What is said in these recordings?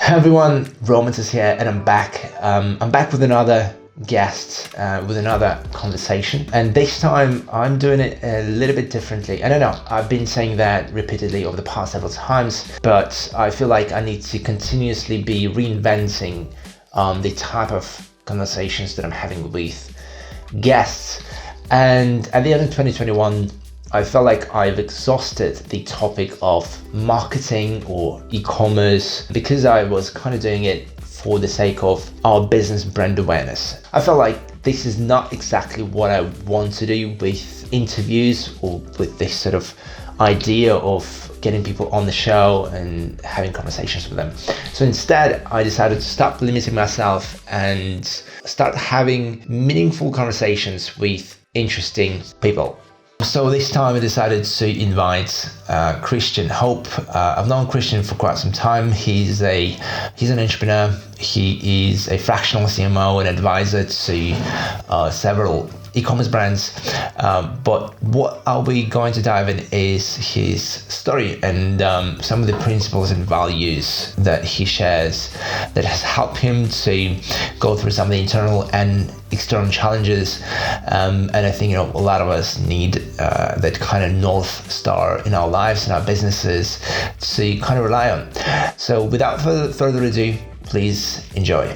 Hey everyone, Romans is here and I'm back. I'm back with another guest, with another conversation. And this time I'm doing it a little bit differently. I don't know, I've been saying that repeatedly over the past several times, but I feel like I need to continuously be reinventing the type of conversations that I'm having with guests. And at the end of 2021, I felt like I've exhausted the topic of marketing or e-commerce because I was kind of doing it for the sake of our business brand awareness. I felt like this is not exactly what I want to do with interviews or with this sort of idea of getting people on the show and having conversations with them. So instead, I decided to stop limiting myself and start having meaningful conversations with interesting people. So this time I decided to invite Christian Hope. I've known Christian for quite some time. He's an entrepreneur. He is a fractional CMO and advisor to several e-commerce brands. But what are we going to dive in is his story and some of the principles and values that he shares that has helped him to go through some of the internal and external challenges. And I think a lot of us need that kind of North Star in our lives and our businesses to kind of rely on. So without further ado, please enjoy.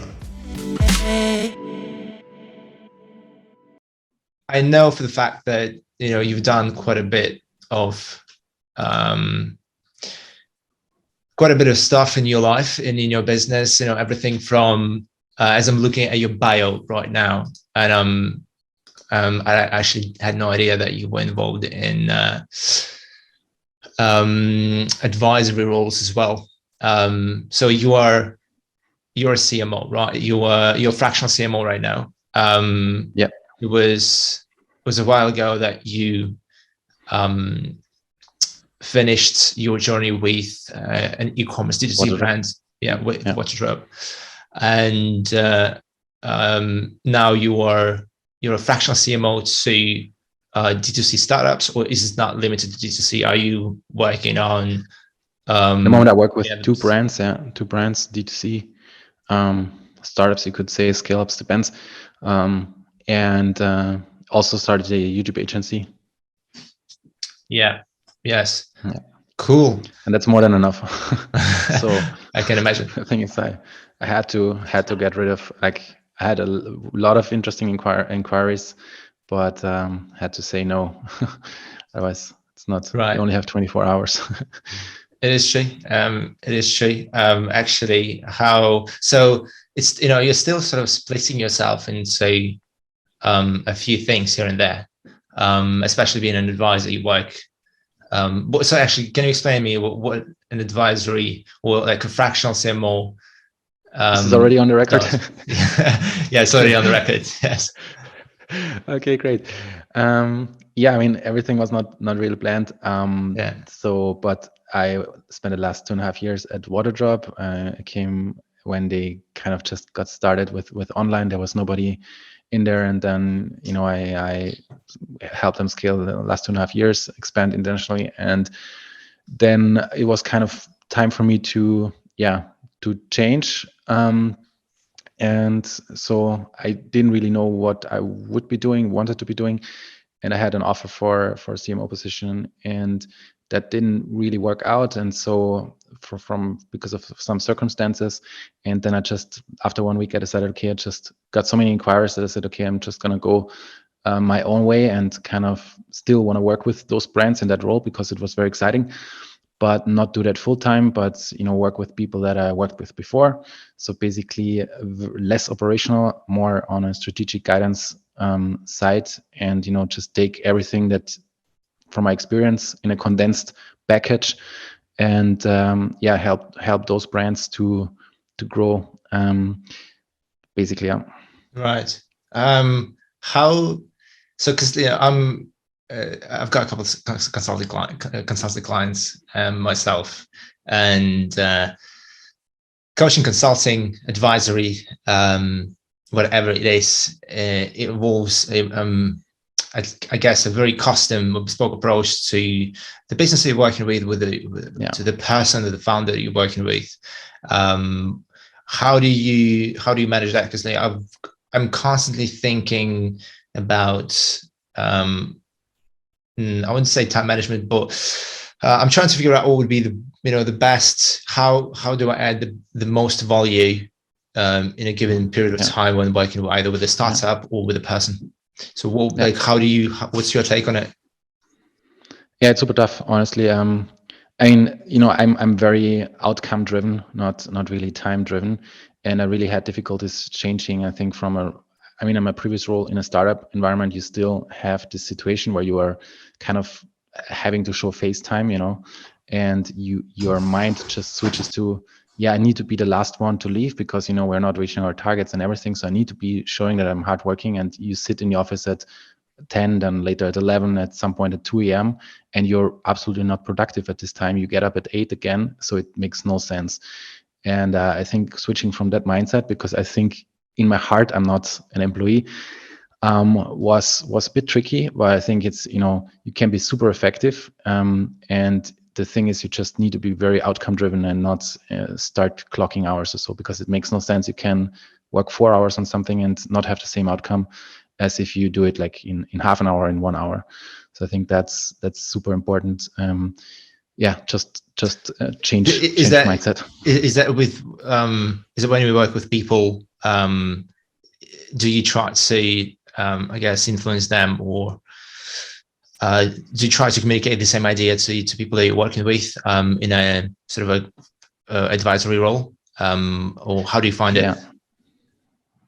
I know for the fact that you've done quite a bit of stuff in your life and in your business. Everything from as I'm looking at your bio right now, and I actually had no idea that you were involved in advisory roles as well. So you're a CMO, right? You're a fractional CMO right now. Yeah. It was a while ago that you finished your journey with an e-commerce D2C brand. With Waterdrop. And now you're a fractional CMO to D2C startups, or is it not limited to D2C? Are you working on At the moment I work with two brands, D2C startups, you could say, scale ups, depends. And also started a YouTube agency. Yes. Yeah. Cool. And that's more than enough. So I can imagine. The thing is, I had to get rid of, I had a lot of interesting inquiries, but had to say no. Otherwise, it's not right. You only have 24 hours. It is true. Actually, so it's you're still sort of splitting yourself into a few things here and there, especially being an advisor. You work. So actually, can you explain to me what an advisory or like a fractional CMO? This is already on the record. Yeah, it's already on the record. Yes. Okay, great. Yeah, I mean, everything was not really planned. So, but I spent the last 2.5 years at Waterdrop. I came when they kind of just got started with online. There was nobody in there, and then I helped them scale the last 2.5 years, expand internationally, and then it was kind of time for me to change. And so I didn't really know what I wanted to be doing, and I had an offer for a CMO position, and that didn't really work out. And so because of some circumstances, and then I just, after 1 week, I decided, okay, I just got so many inquiries that I said, okay, I'm just gonna go my own way and kind of still want to work with those brands in that role because it was very exciting, but not do that full time, but work with people that I worked with before. So basically less operational, more on a strategic guidance side, and just take everything that from my experience in a condensed package, and help those brands to grow. Basically, yeah. Right. How? So, because I've got a couple of consulting clients myself, and coaching, consulting, advisory, whatever it is, it involves I guess, a very custom or bespoke approach to the business you're working with to the person, or the founder that you're working with. How do you manage that? Because I'm constantly thinking about I wouldn't say time management, but I'm trying to figure out what would be the best. How do I add the most value in a given period of time when working either with a startup or with a person? So what's your take on it? Yeah, it's super tough, honestly. I mean, I'm very outcome driven, not really time driven, and I really had difficulties changing. I think in my previous role in a startup environment, you still have this situation where you are kind of having to show face time, and your mind just switches to, I need to be the last one to leave because we're not reaching our targets and everything. So I need to be showing that I'm hardworking. And you sit in the office at 10, then later at 11, at some point at 2 a.m. and you're absolutely not productive at this time. You get up at 8 again, so it makes no sense. And I think switching from that mindset, because I think in my heart I'm not an employee, was a bit tricky. But I think it's you can be super effective, and the thing is you just need to be very outcome driven and not start clocking hours or so, because it makes no sense. You can work 4 hours on something and not have the same outcome as if you do it like in half an hour, in 1 hour. So I think that's super important. Just change mindset. Is that with is it when you work with people? Do you try to I guess influence them, or do you try to communicate the same idea to people that you're working with in a sort of a advisory role, or how do you find it?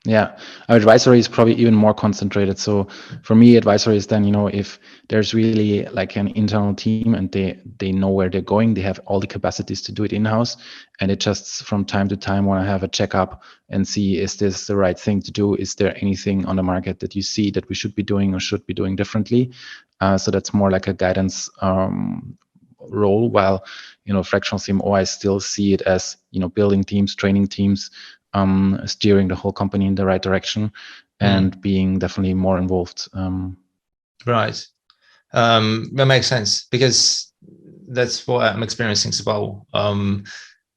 Yeah, our advisory is probably even more concentrated. So for me, advisory is then, if there's really like an internal team and they know where they're going, they have all the capacities to do it in-house. And it just from time to time want to have a checkup and see, is this the right thing to do? Is there anything on the market that you see that we should be doing or should be doing differently? So that's more like a guidance role, while, fractional CMO, I still see it as, building teams, training teams, steering the whole company in the right direction, and being definitely more involved. Right. That makes sense, because that's what I'm experiencing as well.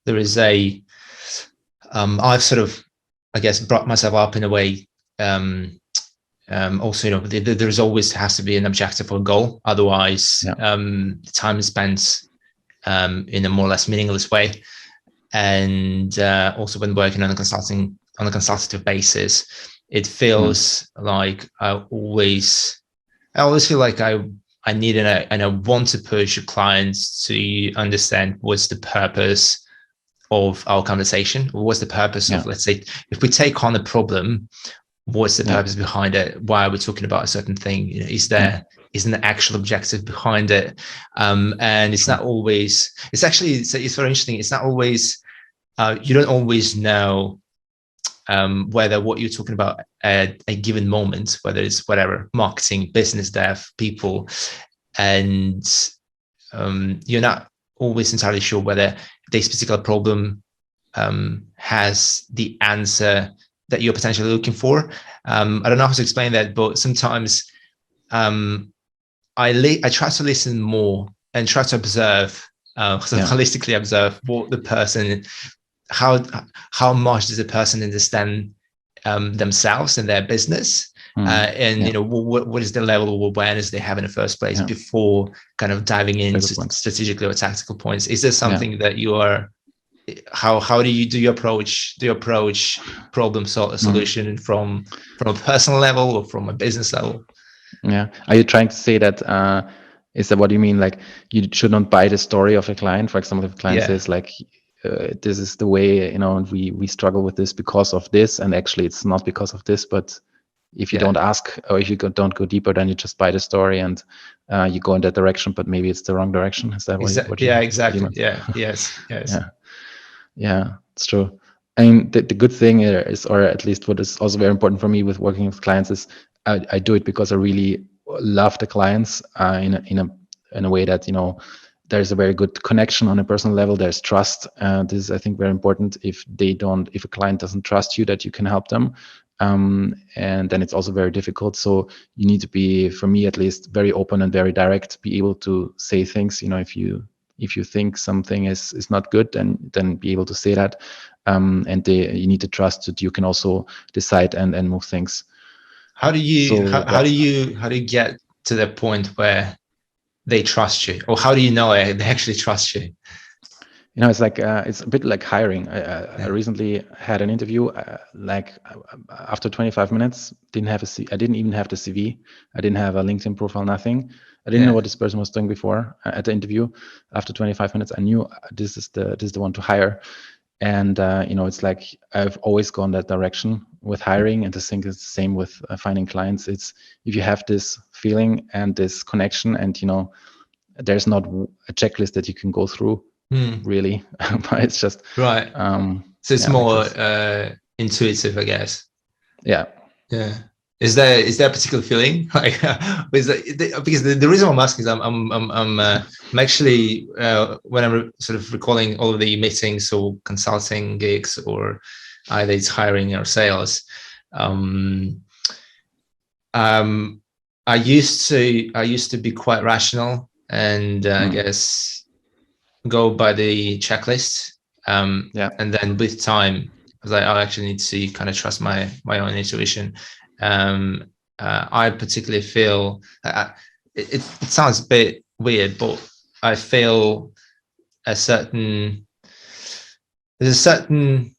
There is I've sort of, I guess, brought myself up in a way. Also, there's always has to be an objective or goal. Otherwise, time is spent in a more or less meaningless way. And also when working on a consultative basis, it feels like I always feel like I need and I want to push clients to understand what's the purpose of our conversation, or what's the purpose of, let's say, if we take on a problem, what's the purpose behind it? Why are we talking about a certain thing? Is there an actual objective behind it? And it's not always. It's actually it's very interesting. It's not always. You don't always know whether what you're talking about at a given moment, whether it's whatever, marketing, business dev, people, and you're not always entirely sure whether this particular problem has the answer that you're potentially looking for. I don't know how to explain that, but sometimes I try to listen more and try to observe, holistically observe what the person, how much does a person understand themselves and their business, and what is the level of awareness they have in the first place before kind of diving into strategically or tactical points. Is there something that you are? How do you approach problem solution from a personal level or from a business level? Yeah. Are you trying to say that? Is that what you mean? Like, you should not buy the story of a client. For example, if a client says like, this is the way, and we struggle with this because of this, and actually it's not because of this, but if you don't ask, or if you don't go deeper, then you just buy the story and you go in that direction, but maybe it's the wrong direction. Is that what you exactly. Yes. Yeah, it's true. I mean, the good thing is, or at least what is also very important for me with working with clients, is I do it because I really love the clients in a way that, there's a very good connection on a personal level. There's trust. This is, I think, very important. If a client doesn't trust you that you can help them, and then it's also very difficult. So you need to be, for me at least, very open and very direct, be able to say things. If you think something is not good, then be able to say that, and you need to trust that you can also decide and move things. How do you get to the point where they trust you, or how do you know they actually trust you? It's like it's a bit like hiring. I recently had an interview. After 25 minutes, I didn't even have the CV. I didn't have a LinkedIn profile. Nothing. I didn't know what this person was doing before at the interview. After 25 minutes, I knew this is the one to hire. And it's like I've always gone that direction with hiring, and I think it's the same with finding clients. It's if you have this feeling and this connection, and there's not a checklist that you can go through. Really, but it's just right. So it's more intuitive, I guess. Yeah. Is there a particular feeling like because the reason I'm asking is I'm actually when I'm sort of recalling all of the meetings or consulting gigs, or either it's hiring or sales, I used to be quite rational and I guess go by the checklist. And then with time, I was like, I actually need to kind of trust my own intuition. I particularly feel it sounds a bit weird, but I feel there's a certain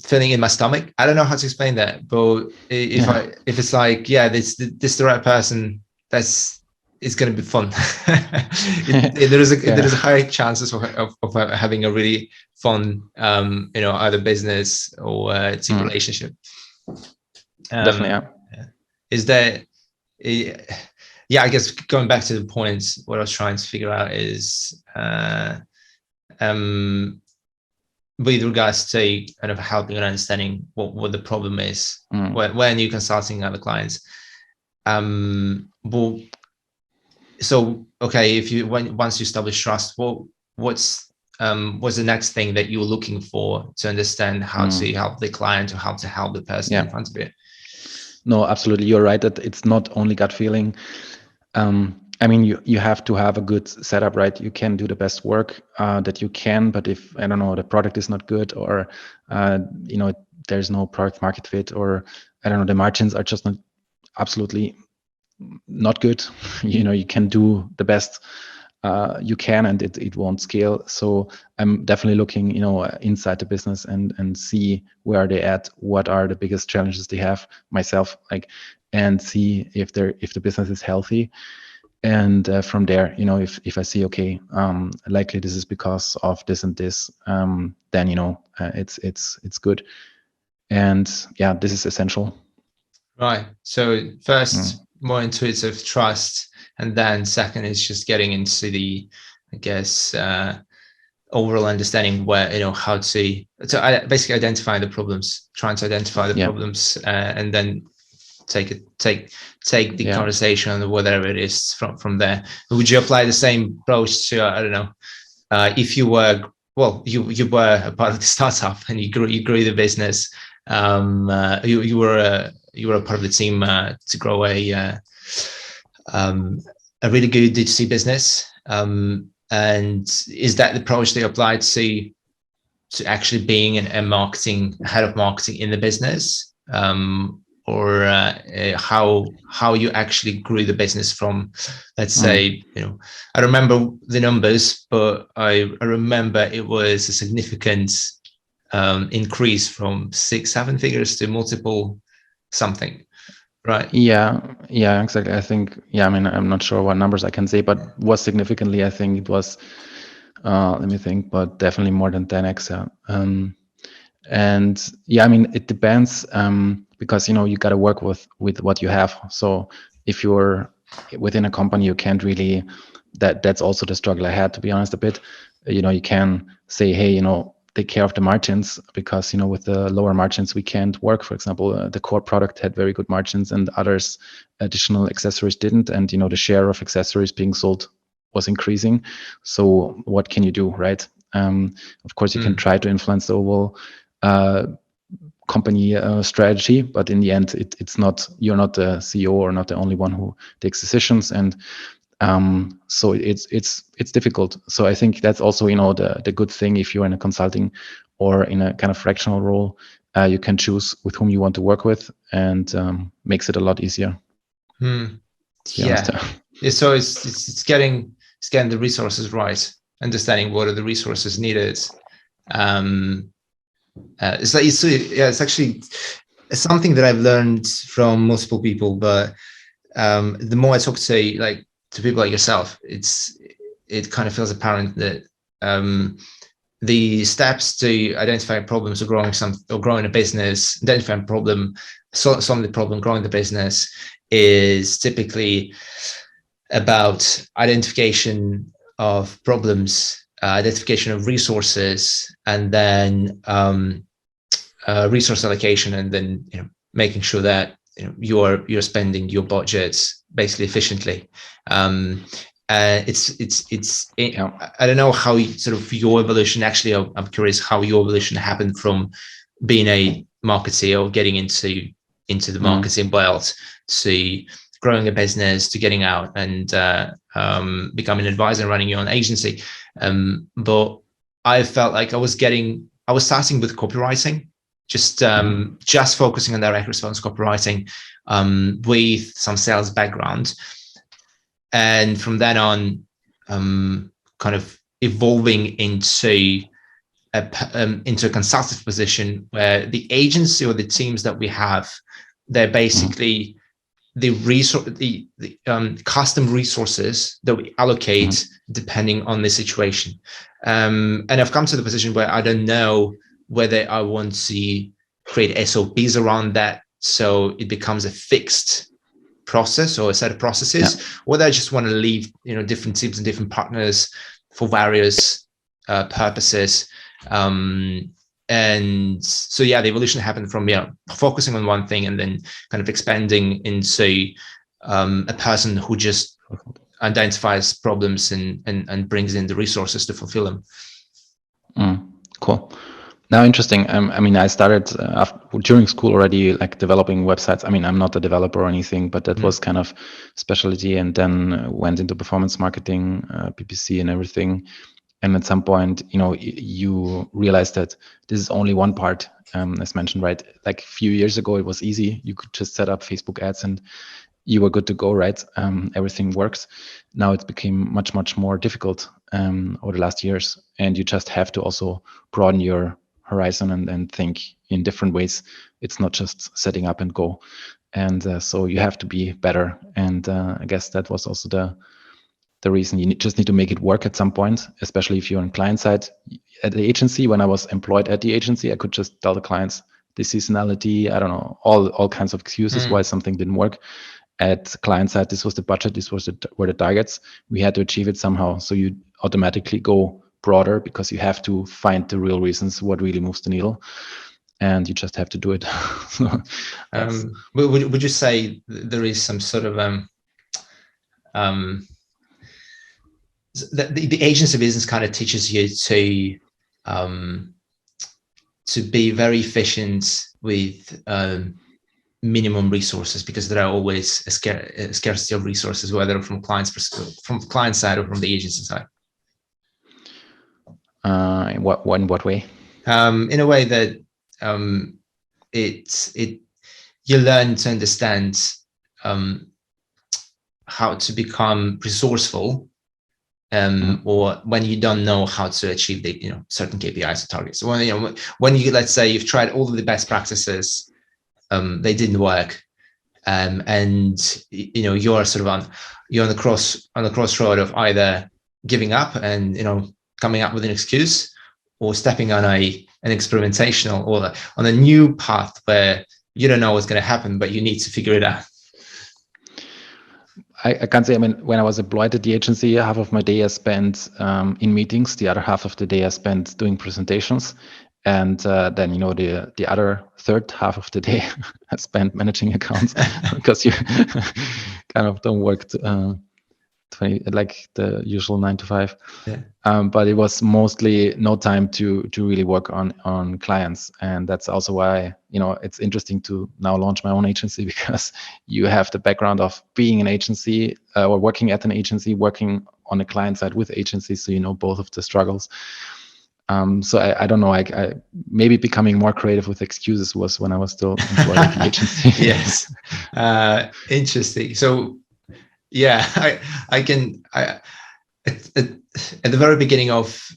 feeling in my stomach. I don't know how to explain that, but if it's like, this the right person, it's going to be fun. There is a high chances of having a really fun, either business or team relationship. Definitely, Is there? I guess going back to the point, what I was trying to figure out is, with regards to kind of helping and understanding what the problem is when you're consulting other clients. So okay, once you establish trust, what's the next thing that you're looking for to understand how to help the client or how to help the person in front of you? No, absolutely, you're right that it's not only gut feeling. I mean, you have to have a good setup, right? You can do the best work that you can, but if, I don't know, the product is not good, or there's no product market fit, or I don't know, the margins are just not absolutely not good. You can do the best you can, and it won't scale. So I'm definitely looking, inside the business and see where are they at, what are the biggest challenges they have myself, and see if the business is healthy. And from there, if I see, okay, likely this is because of this and this, then it's good. And this is essential. Right. So first, more intuitive trust, and then second is just getting into the, I guess, overall understanding where, how to basically identify the problems, trying to identify the problems, and then take the conversation on whatever it is from there. Would you apply the same approach to, I don't know, if you were, you were a part of the startup and you grew the business, you were a part of the team to grow a really good D2C business, and is that the approach they applied to actually being a head of marketing in the business, or how you actually grew the business from, let's say, I remember the numbers, but I remember it was a significant increase from 6-7 figures to multiple something, right? Yeah, exactly. I think, I mean, I'm not sure what numbers I can say, but was significantly, I think it was, let me think, but definitely more than 10x. And I mean, it depends, because, you got to work with what you have. So if you're within a company, you can't really, that's also the struggle I had, to be honest, a bit. You can say, hey, take care of the margins, because with the lower margins we can't work. For example, the core product had very good margins and others, additional accessories didn't, and the share of accessories being sold was increasing. So what can you do, right? Of course you can try to influence the overall company strategy, but in the end, it's not, you're not the CEO or not the only one who takes decisions, and so it's difficult. So I think that's also, you know, the good thing. If you're in a consulting or in a kind of fractional role, you can choose with whom you want to work with, and makes it a lot easier. Yeah. So it's getting the resources right, understanding what are the resources needed. It's actually something that I've learned from multiple people, but the more I talk to people like yourself, it kind of feels apparent that the steps to identify problems or growing a business, identifying a problem, solving the problem, growing the business, is typically about identification of problems, identification of resources, and then resource allocation, and then making sure that you're spending your budgets basically efficiently. I don't know how sort of your evolution. Actually, I'm curious how your evolution happened from being a marketer or getting into the marketing world to growing a business to getting out and becoming an advisor and running your own agency. But I felt like I was starting with copywriting, just focusing on direct response copywriting with some sales background. And from then on, kind of evolving into a consultative position where the agency or the teams that we have, they're basically the custom resources that we allocate depending on the situation. And I've come to the position where I don't know whether I want to create SOPs around that, so it becomes a fixed process or a set of processes, whether I just want to leave different teams and different partners for various purposes. And so the evolution happened from focusing on one thing and then kind of expanding into a person who just identifies problems and brings in the resources to fulfill them. Cool. Now, interesting. I mean, I started during school already, like developing websites. I mean, I'm not a developer or anything, but that was kind of specialty, and then went into performance marketing, PPC and everything. And at some point, you realize that this is only one part, as mentioned, right? Like a few years ago, it was easy. You could just set up Facebook ads and you were good to go, right? Everything works. Now it's become much, much more difficult over the last years. And you just have to also broaden your horizon and think in different ways. It's not just setting up and go. And so you have to be better. And I guess that was also the reason. You just need to make it work at some point, especially if you're on client side. At the agency, when I was employed at the agency, I could just tell the clients the seasonality, I don't know, all kinds of excuses why something didn't work. At client side, this was the budget, this were the targets. We had to achieve it somehow. So you automatically go broader because you have to find the real reasons what really moves the needle, and you just have to do it. Would you say there is some sort of the agency business kind of teaches you to be very efficient with minimum resources, because there are always a scarcity of resources, whether from client side or from the agency side? In what way? In a way that you learn to understand how to become resourceful, or when you don't know how to achieve the certain KPIs or targets. So when you, let's say you've tried all of the best practices, they didn't work, and you're sort of on the crossroad of either giving up and coming up with an excuse, or stepping on an experimentational or on a new path where you don't know what's going to happen, but you need to figure it out. I can't say. I mean, when I was employed at the agency, half of my day I spent in meetings. The other half of the day I spent doing presentations. And then, the other third half of the day I spent managing accounts because you kind of don't work like the usual 9 to 5. Yeah. But it was mostly no time to really work on clients, and that's also why it's interesting to now launch my own agency, because you have the background of being an agency or working at an agency, working on the client side with agencies, so you know both of the struggles. So I don't know. I maybe becoming more creative with excuses was when I was still employed at the agency. Yes, interesting. So yeah, at the very beginning of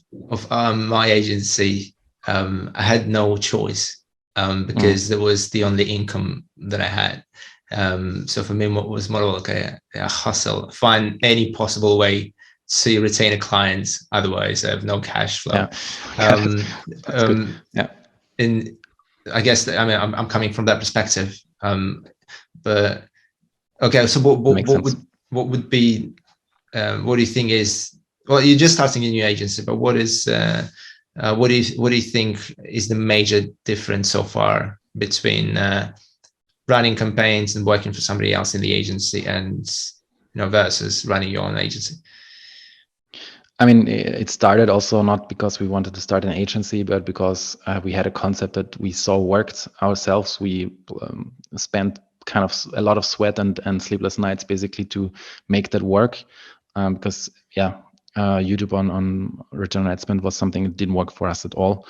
my agency, I had no choice because there was the only income that I had. So for me, what was more like a hustle, find any possible way to retain a client. Otherwise, I have no cash flow. That's good. Yeah. And I guess I'm coming from that perspective. But okay, so what would be what do you think is, well, you're just starting a new agency, but what do you think is the major difference so far between running campaigns and working for somebody else in the agency and versus running your own agency? I mean, it started also not because we wanted to start an agency, but because we had a concept that we saw worked ourselves. We spent kind of a lot of sweat and sleepless nights basically to make that work. Because YouTube on return on ad spend was something that didn't work for us at all.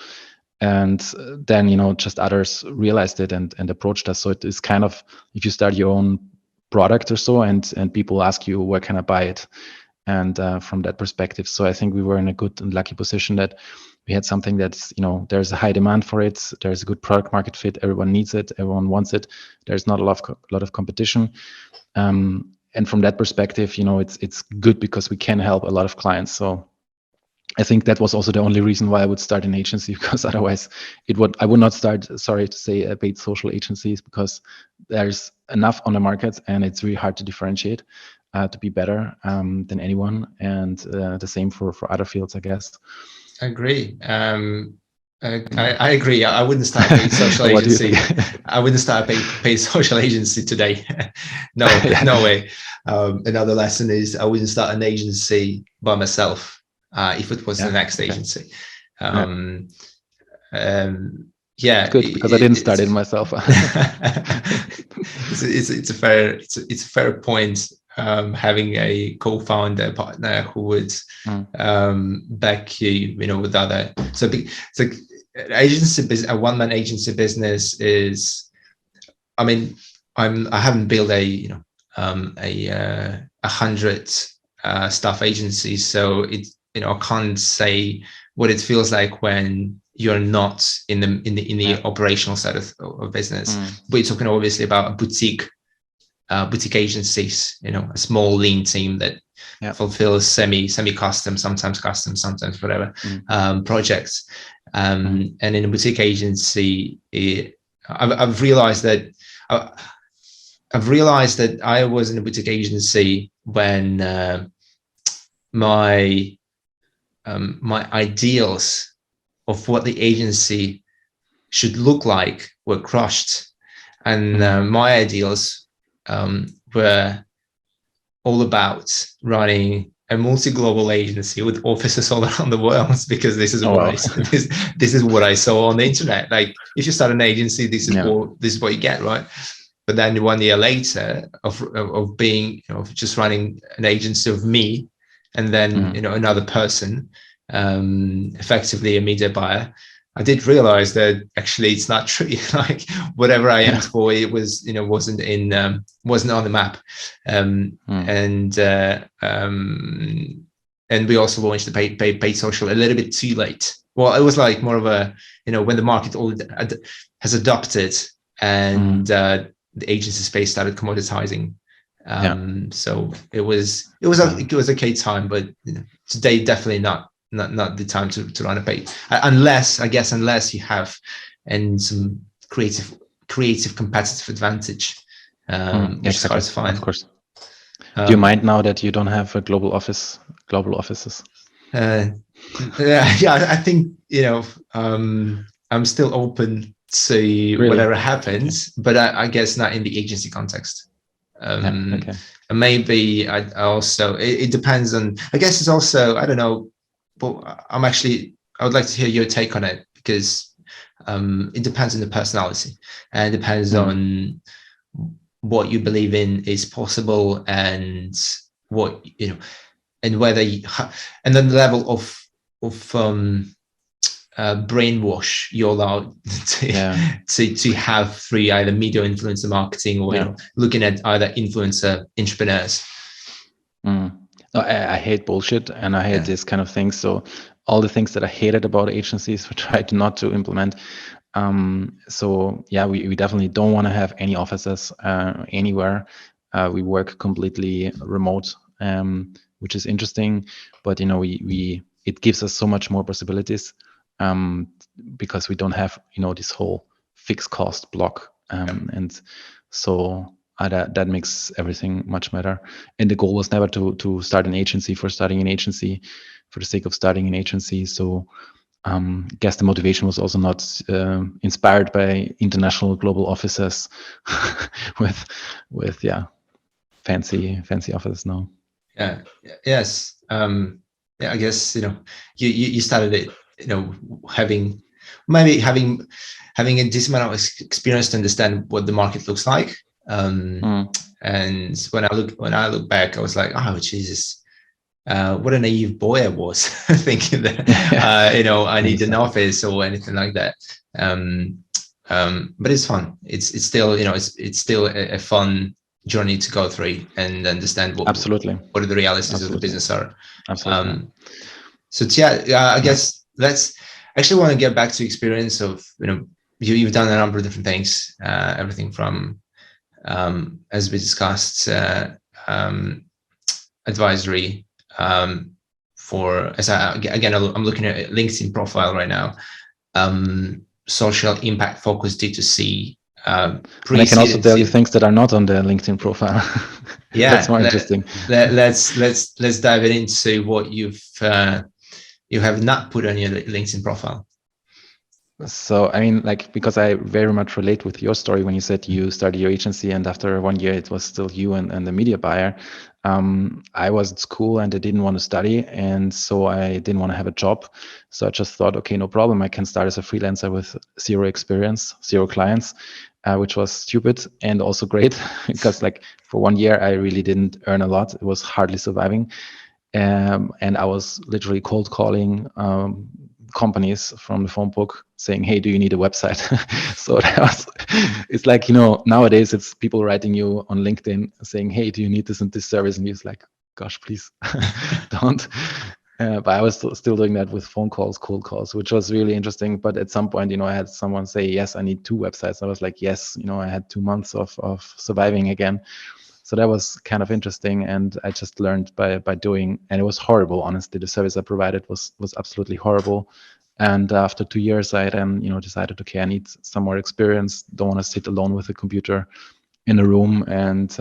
And then just others realized it and approached us. So it is kind of, if you start your own product or so, and people ask you, where can I buy it? And from that perspective, so I think we were in a good and lucky position that we had something that's, there's a high demand for it. There's a good product market fit. Everyone needs it. Everyone wants it. There's not a lot of competition. And from that perspective, it's good because we can help a lot of clients. So I think that was also the only reason why I would start an agency, because otherwise I would not start, sorry to say, paid social agencies, because there's enough on the market and it's really hard to differentiate to be better than anyone. And the same for other fields, I guess. I agree. I agree. I wouldn't start a paid social agency. I wouldn't start a paid social agency today. No, no way. Another lesson is I wouldn't start an agency by myself if it was the next agency. It's good because I didn't start it myself. It's a fair point. Having a co-founder partner who would back you, with other. So agency, a one-man agency business is. I mean, I haven't built a 100 staff agency, so I can't say what it feels like when you're not in the operational side of business. But you're talking obviously about a boutique agencies, a small lean team that fulfills semi-custom, sometimes custom, sometimes whatever projects. And in a boutique agency, I've realized that I was in a boutique agency when my ideals of what the agency should look like were crushed, and my ideals were all about running a multi-global agency with offices all around the world, because this is this is what I saw on the internet. Like, if you start an agency, this is what you get, right? But then 1 year later of being just running an agency of me and then another person, effectively a media buyer, I did realize that actually it's not true. Like, whatever I aimed for, it was, wasn't on the map. And we also launched the paid social a little bit too late. Well, it was like more of a, when the market has adopted and the agency space started commoditizing. So it was okay time, but today definitely not the time to run a paid, unless you have some creative competitive advantage, which is hard to find. Of course. Do you mind now that you don't have a global offices? I think I'm still open to whatever happens, but I guess not in the agency context. Okay. And maybe I also, it depends on, I guess it's also, I don't know, but I would like to hear your take on it, because it depends on the personality, and it depends on what you believe in is possible, and what, and whether and then the level of brainwash you're allowed to have through either media influencer marketing, or looking at either influencer entrepreneurs. No, I hate bullshit, and I hate this kind of things. So all the things that I hated about agencies, we tried not to implement. So yeah, we definitely don't want to have any offices anywhere. We work completely remote, which is interesting, but it gives us so much more possibilities, because we don't have this whole fixed cost block, and so that makes everything much better. And the goal was never to start an agency for starting an agency, for the sake of starting an agency. So I guess the motivation was also not inspired by international global offices with fancy offices. No. Yeah. Yes. Yeah. I guess you started it. Having a decent amount of experience to understand what the market looks like. And when I look back, I was like, oh Jesus. What a naive boy I was, thinking that I need an office or anything like that. But it's fun. It's still it's still a fun journey to go through and understand what are the realities of the business are. Absolutely. So yeah, I guess let's actually want to get back to experience of you've done a number of different things, everything from as we discussed, advisory. For I'm looking at a LinkedIn profile right now. Social impact focused D2C. And I can also tell you things that are not on the LinkedIn profile. Yeah, that's more interesting. Let's dive into what you have not put on your LinkedIn profile. So, I mean, because I very much relate with your story when you said you started your agency and after 1 year it was still you and the media buyer. I was at school and I didn't want to study, and so I didn't want to have a job. So I just thought, okay, no problem. I can start as a freelancer with zero experience, zero clients, which was stupid and also great because for 1 year I really didn't earn a lot. It was hardly surviving. And I was literally cold calling companies from the phone book saying, hey, do you need a website? So it's nowadays it's people writing you on LinkedIn saying, hey, do you need this and this service? And you're like, gosh, please don't. But I was still doing that with phone calls, cold calls, which was really interesting. But at some point, I had someone say, yes, I need 2 websites. I was like, yes, I had 2 months of surviving again. So that was kind of interesting, and I just learned by doing, and it was horrible. Honestly, the service I provided was absolutely horrible. And after 2 years, I then decided, okay, I need some more experience. Don't want to sit alone with a computer in a room, and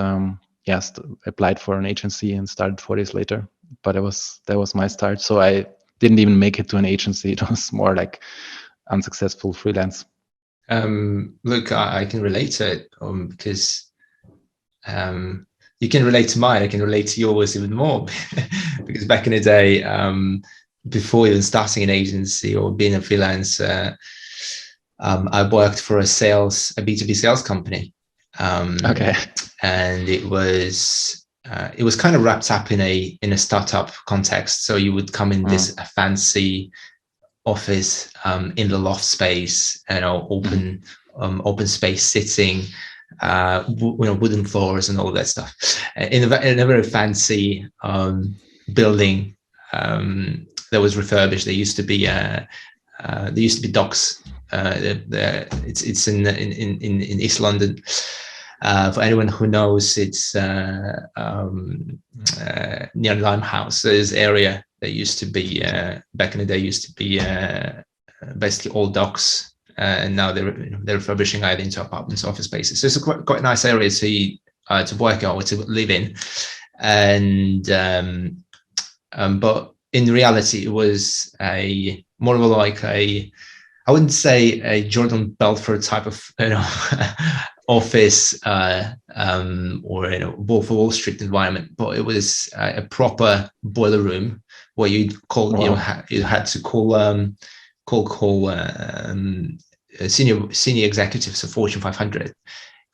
applied for an agency and started 4 days later. But that was my start. So I didn't even make it to an agency. It was more like unsuccessful freelance. Look, I can relate to it because. You can relate to mine. I can relate to yours even more because back in the day, before even starting an agency or being a freelancer, I worked for a B2B sales company. Okay. And it was kind of wrapped up in a startup context. So you would come in this fancy office in the loft space, open space sitting. Wooden floors and all that stuff in a very fancy building that was refurbished. There used to be docks. It's in East London. For anyone who knows, it's near Limehouse. There's area that used to be back in the day basically all docks. And now they're refurbishing either into apartments, office spaces. So it's a quite nice area to work out or to live in. And but in reality, it was more of a I wouldn't say a Jordan Belfort type of office or Wolf of Wall Street environment, but it was a proper boiler room where you'd call Wow. you had to call senior executives of Fortune 500.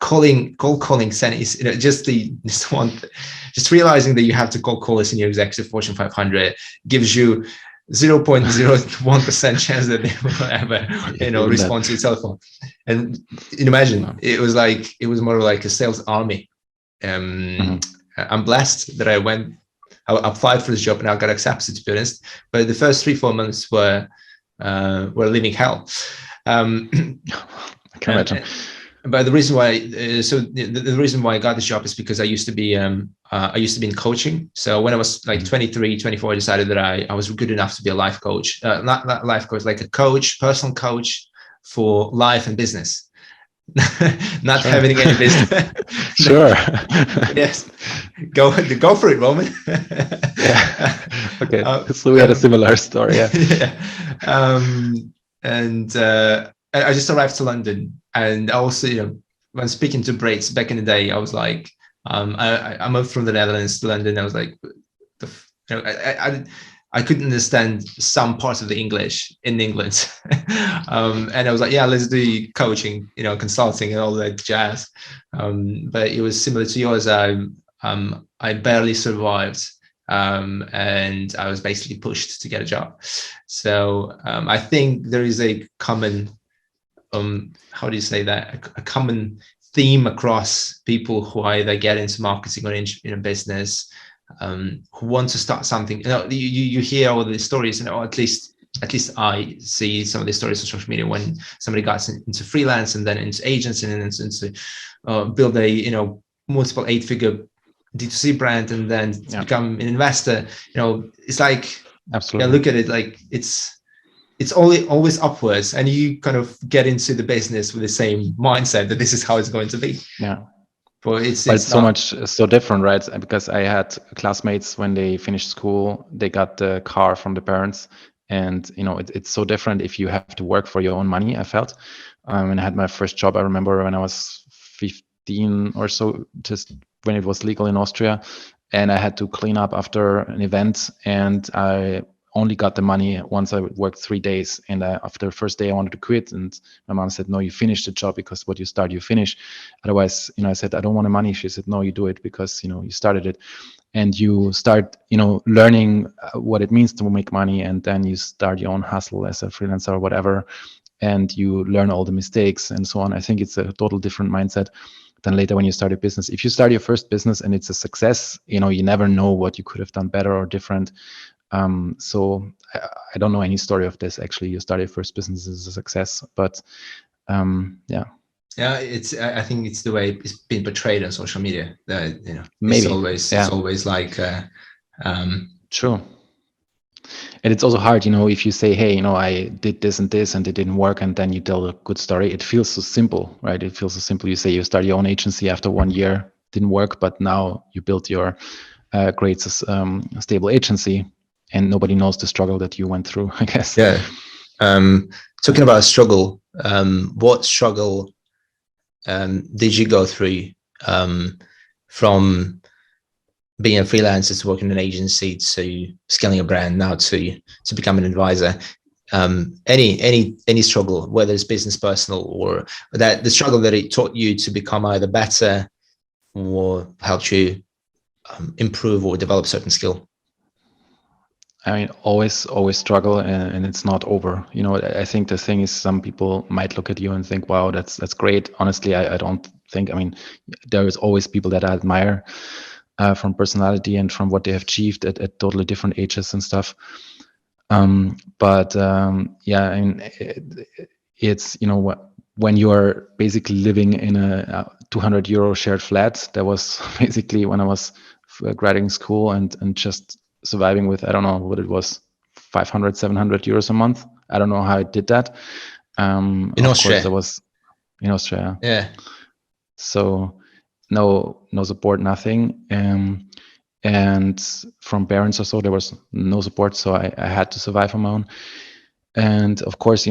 Cold calling senators, just realizing that you have to call a senior executive Fortune 500 gives you 0.01% chance that they will ever respond to your telephone. And imagine it was more like a sales army. I'm blessed that I applied for this job and I got accepted, to be honest, but the first 3-4 months were living hell. I can imagine. But the reason why, the reason why I got this job is because I used to be in coaching. So when I was like 23, 24, I decided that I was good enough to be a life coach, not life coach, like a coach, personal coach for life and business. Not Sure. having any business. Sure. Yes, go for it, Roman. Yeah. Okay. So we had a similar story. Yeah. Yeah. And I just arrived to London, and also, when speaking to Brits back in the day, I was like, I moved from the Netherlands to London. I was like, I couldn't understand some parts of the English in England. And I was like, yeah, let's do coaching, consulting and all that jazz. But it was similar to yours. I barely survived. And I was basically pushed to get a job. So I think there is a common, how do you say that? A common theme across people who either get into marketing or in a business, who want to start something. You hear all the stories, at least I see some of the stories on social media when somebody got into freelance and then into agents and then into build a multiple 8-figure D2C brand and then become an investor. It's like, absolutely, look at it like it's always upwards, and you kind of get into the business with the same mindset that this is how it's going to be. Yeah. But it's so different, right? Because I had classmates when they finished school, they got the car from the parents, and it's so different if you have to work for your own money. I felt when I had my first job, I remember when I was 15 or so, just when it was legal in Austria, and I had to clean up after an event, and I only got the money once I worked 3 days. And after the first day, I wanted to quit. And my mom said, no, you finish the job, because what you start, you finish. Otherwise, I said, I don't want the money. She said, no, you do it because, you started it. And you start, learning what it means to make money. And then you start your own hustle as a freelancer or whatever. And you learn all the mistakes and so on. I think it's a total different mindset than later when you start a business. If you start your first business and it's a success, you never know what you could have done better or different. So I don't know any story of this. Actually, you started first business as a success, but yeah. Yeah, I think it's the way it's been portrayed on social media. That maybe it's always like true. And it's also hard, if you say, hey, I did this and this and it didn't work, and then you tell a good story. It feels so simple, right? It feels so simple. You say you start your own agency after 1 year, didn't work, but now you built your great stable agency. And nobody knows the struggle that you went through, I guess. Yeah. Talking about a struggle, what struggle did you go through from being a freelancer to working in an agency to scaling a brand now to become an advisor? Any struggle, whether it's business, personal, or that the struggle that it taught you to become either better or helped you improve or develop certain skill? I mean, always struggle, and it's not over. I think the thing is, some people might look at you and think, wow, that's great. Honestly, I don't think, there is always people that I admire from personality and from what they have achieved at totally different ages and stuff. But yeah, it's, when you are basically living in a 200 euro shared flat, that was basically when I was graduating school and just surviving with, I don't know what it was, 500, 700 euros a month. I don't know how I did that. In of Austria? Course, that was in Austria. Yeah. So no support, nothing. And from parents or so, there was no support. So I had to survive on my own. And of course,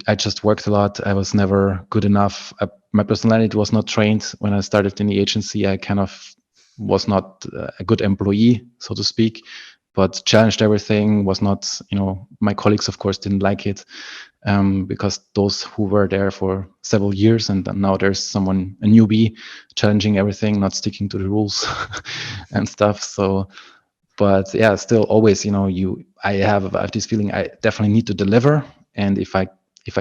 I just worked a lot. I was never good enough. My personality was not trained when I started in the agency. I kind of was not a good employee, so to speak, but challenged everything. Was not, my colleagues, of course, didn't like it, because those who were there for several years, and now there's a newbie, challenging everything, not sticking to the rules and stuff. So, but yeah, still always, I have this feeling I definitely need to deliver. And if I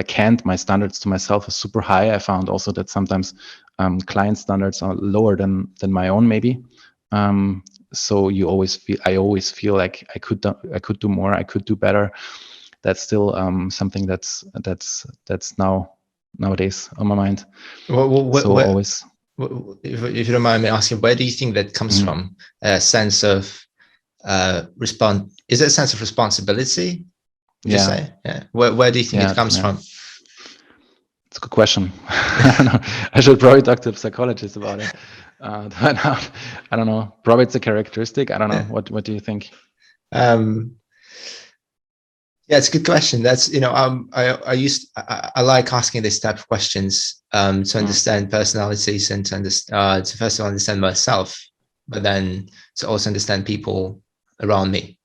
can't, my standards to myself are super high. I found also that sometimes client standards are lower than my own, maybe. So I always feel like I could do more, I could do better. That's still something that's nowadays on my mind. Always. If you don't mind me asking, where do you think that comes from? A sense of is it a sense of responsibility? Would you say? Yeah. Where do you think it comes from? It's a good question. I don't know. I should probably talk to a psychologist about it. I don't know. Probably it's a characteristic. I don't know. What do you think? Yeah, it's a good question. That's I like asking this type of questions to understand personalities and to first of all understand myself, but then to also understand people around me.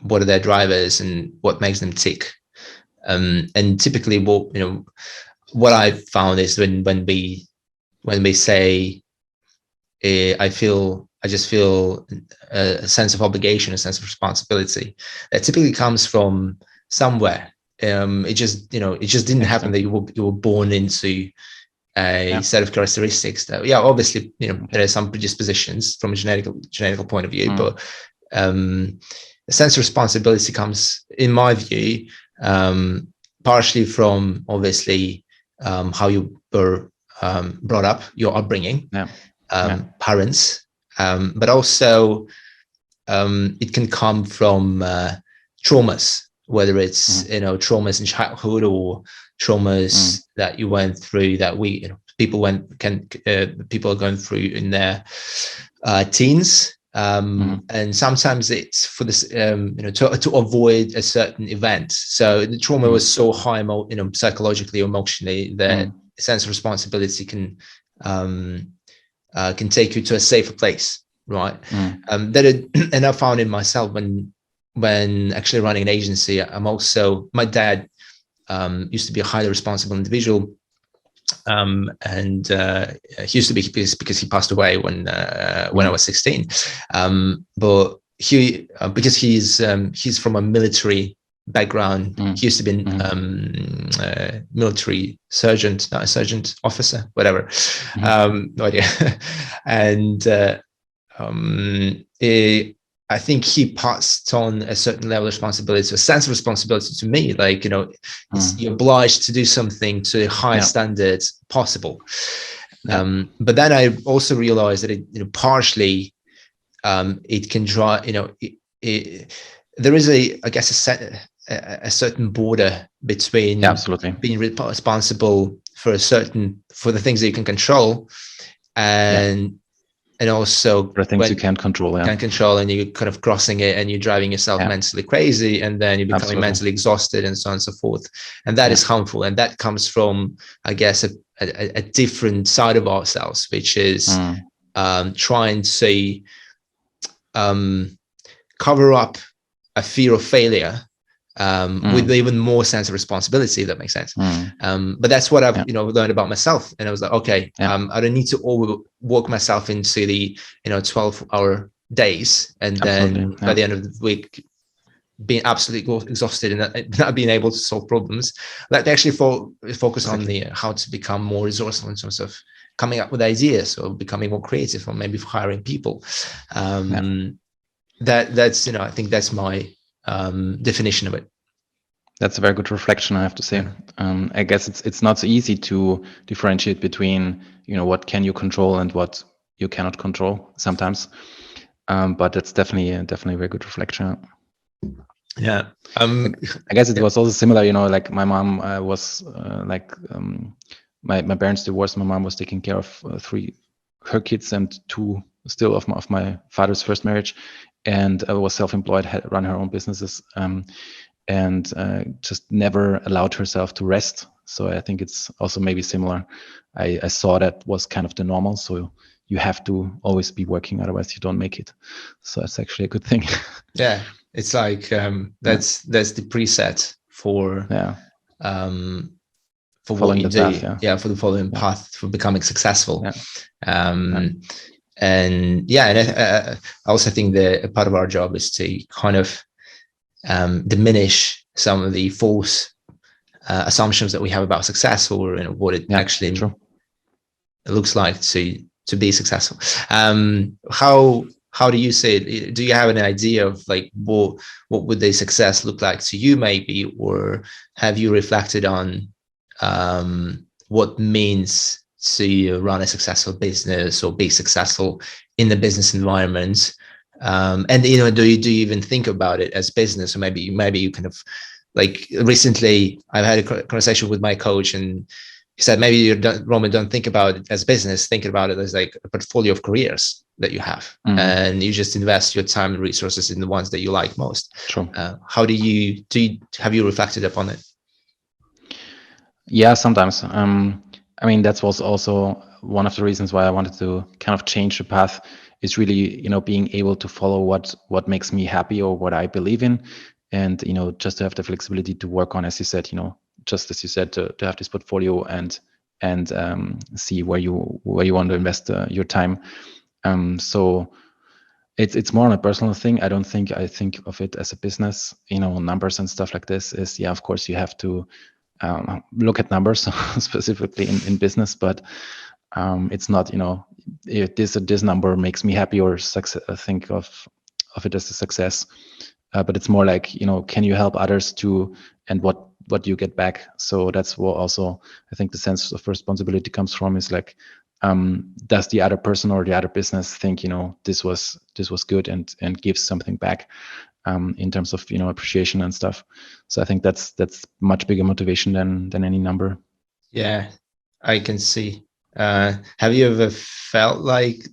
What are their drivers and what makes them tick? And typically, what I found is when we say I just feel a sense of obligation, a sense of responsibility. That typically comes from somewhere. It just didn't happen that you were born into a set of characteristics that, obviously, there are some predispositions from a genetical point of view, but a sense of responsibility comes, in my view, partially from obviously how you were brought up, your upbringing. Parents, but also it can come from traumas, whether it's traumas in childhood or traumas that you went through that people are going through in their teens, and sometimes it's for this to avoid a certain event. So the trauma was so high, psychologically, emotionally, that a sense of responsibility can take you to a safer place, right? And I found in myself when actually running an agency, my dad used to be a highly responsible individual, and he used to be, because he passed away when I was 16, but because he's from a military background. He used to be military sergeant, not a sergeant officer, whatever. No idea. And I think he passed on a certain level of responsibility, a sense of responsibility to me. Like, you're obliged to do something to the highest standards possible. But then I also realized that it partially it can draw. There is a certain border between being responsible for the things that you can control, and also there are things you can't control. And you're kind of crossing it, and you're driving yourself mentally crazy, and then you're becoming mentally exhausted, and so on and so forth. And that is harmful, and that comes from, I guess, a different side of ourselves, which is trying to cover up a fear of failure with even more sense of responsibility, if that makes sense. But that's what I've learned about myself, and I was like, okay, I don't need to walk myself into the 12-hour days, and then by the end of the week being absolutely exhausted and not being able to solve problems. Like, actually focus on how to become more resourceful in terms of coming up with ideas, or becoming more creative, or maybe hiring people. That's I think that's my definition of it. That's a very good reflection, I have to say. I guess it's not so easy to differentiate between what can you control and what you cannot control sometimes, but that's definitely a very good reflection. I guess it was also similar, like my mom was my parents divorced. My mom was taking care of her kids and 2 still of my father's first marriage, and was self-employed, had run her own businesses, and just never allowed herself to rest. So I think it's also maybe similar. I saw that was kind of the normal. So you have to always be working, otherwise you don't make it. So it's actually a good thing. Yeah, it's like that's the preset for for what following you the do. path, For the following path for becoming successful. Yeah. And I also think that a part of our job is to kind of diminish some of the false assumptions that we have about success, or what it actually looks like to be successful. How do you say it? Do you have an idea of like what would the success look like to you, maybe, or have you reflected on what means to run a successful business or be successful in the business environment? And do you even think about it as business, or maybe you kind of, like, recently I've had a conversation with my coach, and he said, maybe you don't, Roman, don't think about it as business, think about it as like a portfolio of careers that you have, and you just invest your time and resources in the ones that you like most. How do you have you reflected upon it? Yeah, sometimes. I mean, that was also one of the reasons why I wanted to kind of change the path, is really, being able to follow what makes me happy or what I believe in. And, just to have the flexibility to work on, as you said, just as you said, to have this portfolio and see where you want to invest your time. So it's more on a personal thing. I don't think I think of it as a business. Numbers and stuff like this is, of course you have to look at numbers specifically in business, but it's not, if this number makes me happy or think of it as a success. But it's more like, can you help others to, and what you get back? So that's what also I think the sense of responsibility comes from, is like, does the other person or the other business think, this was good and gives something back, in terms of, appreciation and stuff. So I think that's much bigger motivation than any number. Yeah, I can see. Have you ever felt like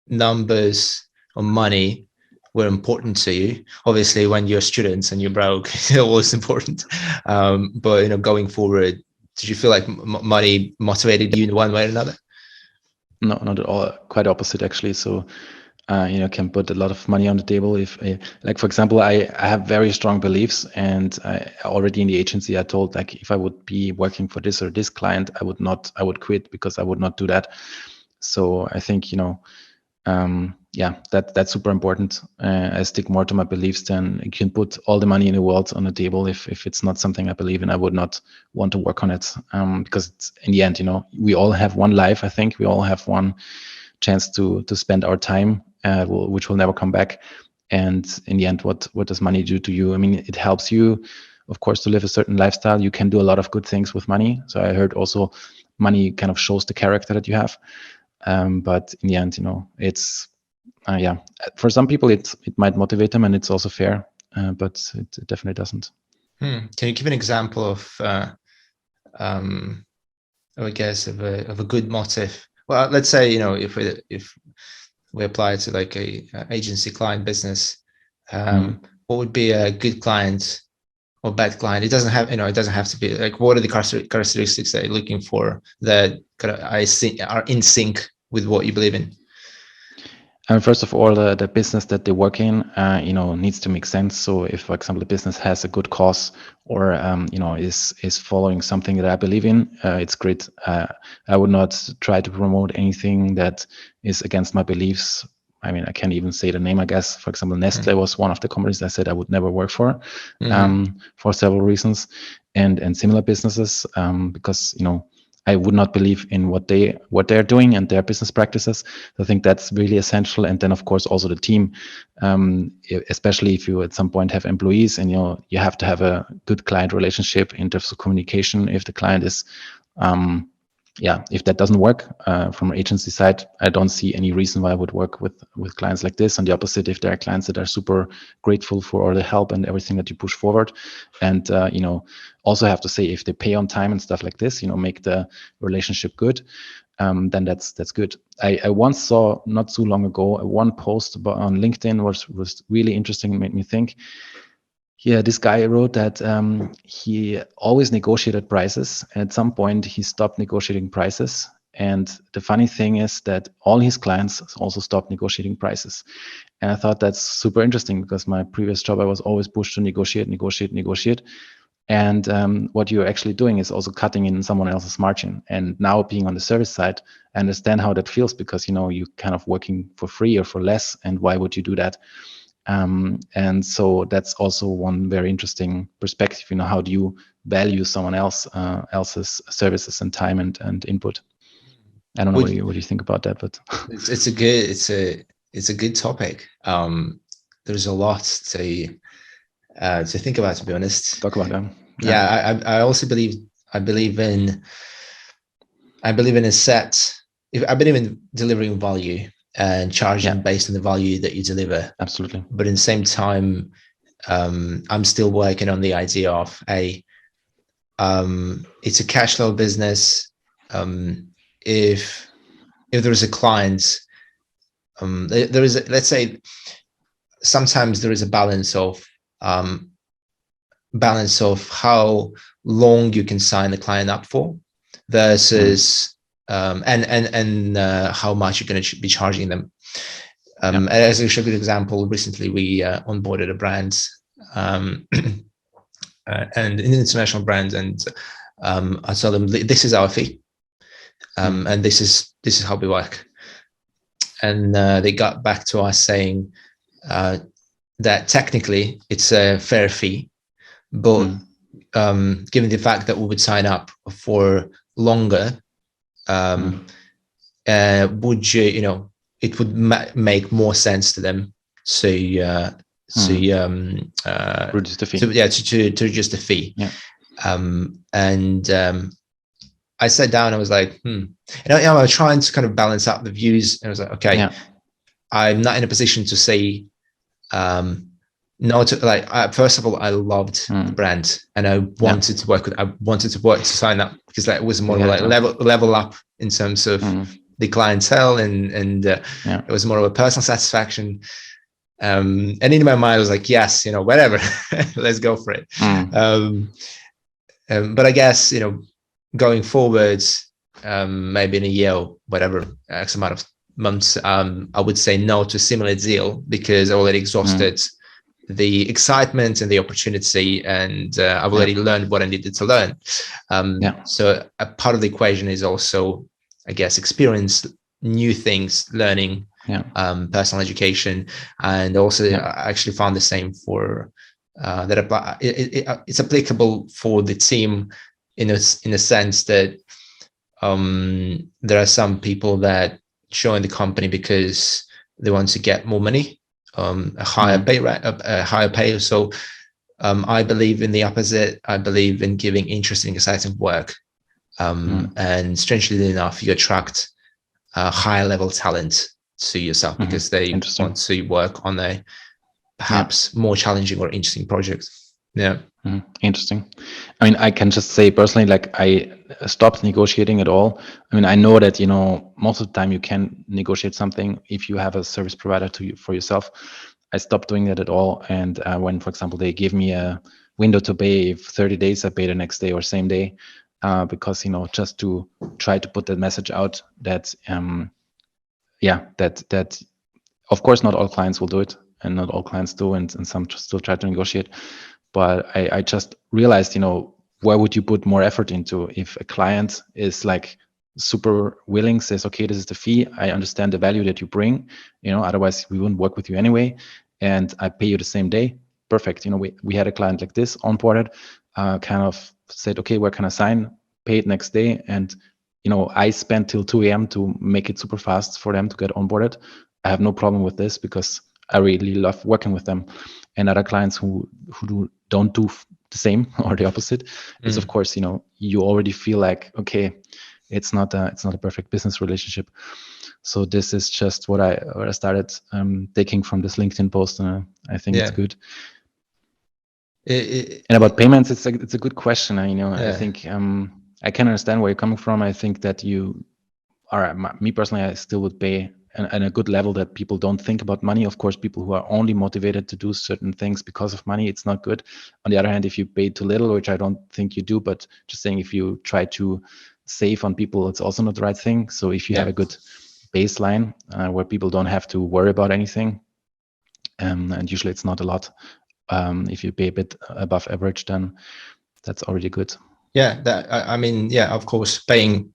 numbers or money were important to you? Obviously, when you're students and you're broke, it's always important. But going forward, did you feel like money motivated you in one way or another? No, not at all. Quite opposite, actually. So, can put a lot of money on the table. If, like, for example, I have very strong beliefs, and already in the agency, I told, like, if I would be working for this or this client, I would quit, because I would not do that. So I think, that's super important. I stick more to my beliefs than you can put all the money in the world on the table. If it's not something I believe in, I would not want to work on it, because it's, in the end, we all have one life. I think we all have one chance to spend our time, which will never come back. And in the end, what does money do to you? I mean, it helps you, of course, to live a certain lifestyle. You can do a lot of good things with money. So I heard also money kind of shows the character that you have. But in the end, it's for some people it might motivate them, and it's also fair, but it definitely doesn't. Can you give an example of I guess of a good motive? Well, let's say, if we apply it to like a agency client business, what would be a good client or bad client? It doesn't have, it doesn't have to be like, what are the characteristics that you're looking for that kind of are in sync with what you believe in? First of all, the business that they work in, needs to make sense. So if, for example, the business has a good cause, or is following something that I believe in, it's great. I would not try to promote anything that is against my beliefs. I mean, I can't even say the name, I guess. For example, Nestle was one of the companies I said I would never work for several reasons, and similar businesses, because I would not believe in what they're doing and their business practices. So I think that's really essential. And then, of course, also the team, especially if you at some point have employees, and you have to have a good client relationship in terms of communication. If the client is if that doesn't work, from an agency side, I don't see any reason why I would work with clients like this. On the opposite, if there are clients that are super grateful for all the help and everything that you push forward, and also have to say, if they pay on time and stuff like this, make the relationship good, then that's good. I once saw, not too long ago, one post on LinkedIn was really interesting and made me think. Yeah, this guy wrote that he always negotiated prices, and at some point he stopped negotiating prices. And the funny thing is that all his clients also stopped negotiating prices. And I thought that's super interesting because my previous job, I was always pushed to negotiate, negotiate, negotiate. And what you're actually doing is also cutting in someone else's margin. And now being on the service side, I understand how that feels because, you know, you kind of working for free or for less. And why would you do that? And so that's also one very interesting perspective. You know, how do you value someone else's services and time and input? I don't know what you think about that, but it's a good topic. There's a lot to think about, to be honest. Talk about them. Yeah, I also believe in a set. I believe in delivering value and charging based on the value that you deliver. Absolutely. But in the same time, I'm still working on the idea of it's a cash flow business. If there is a client, there is let's say sometimes there is a balance of how long you can sign the client up for versus and how much you're going to be charging them. As a good example, recently we onboarded a brand, and an international brand, and I told them this is our fee, and this is how we work. And they got back to us saying that technically it's a fair fee, but given the fact that we would sign up for longer, would it would make more sense to them to reduce the fee. To reduce the fee. And I sat down. I was like, and I was trying to kind of balance out the views. And I was like, okay, I'm not in a position to say no to, like, first of all, I loved the brand and I wanted to work to sign up, because that was more like level up in terms of the clientele, and it was more of a personal satisfaction. And in my mind, I was like, yes, whatever, let's go for it. But I guess, going forwards, maybe in a year or whatever, X amount of months, I would say no to a similar deal, because I already exhausted the excitement and the opportunity, and I've already learned what I needed to learn. So a part of the equation is also, I guess, experience, new things, learning, personal education, and also I actually found the same for that. It's applicable for the team in a sense that there are some people that join the company because they want to get more money, a higher pay. So I believe in the opposite. I believe in giving interesting, exciting work. And strangely enough, you attract higher level talent to yourself because they want to work on a perhaps more challenging or interesting project. Interesting. I mean, I can just say personally, like, I stopped negotiating at all. I mean, I know that, most of the time you can negotiate something if you have a service provider for yourself. I stopped doing that at all. And when, for example, they give me a window to pay, if 30 days, I pay the next day or same day, because, just to try to put that message out that, that of course not all clients will do it, and not all clients do, and some still try to negotiate. But I just realized, where would you put more effort into? If a client is like super willing, says, okay, this is the fee, I understand the value that you bring, otherwise we wouldn't work with you anyway, and I pay you the same day, perfect. We had a client like this onboarded, kind of said, okay, where can I sign? Paid next day. And, I spent till 2 a.m. to make it super fast for them to get onboarded. I have no problem with this because I really love working with them. And other clients who don't do the same or the opposite is, of course, you already feel like, okay, it's not a perfect business relationship. So this is just what I started taking from this LinkedIn post, and I think it's good. And about payments, it's a good question. I think I can understand where you're coming from. I think that me personally, I still would pay and a good level that people don't think about money. Of course, people who are only motivated to do certain things because of money, it's not good. On the other hand, if you pay too little, which I don't think you do, but just saying, if you try to save on people, it's also not the right thing. So if you have a good baseline where people don't have to worry about anything, and usually it's not a lot. If you pay a bit above average, then that's already good. Yeah, I mean, of course, being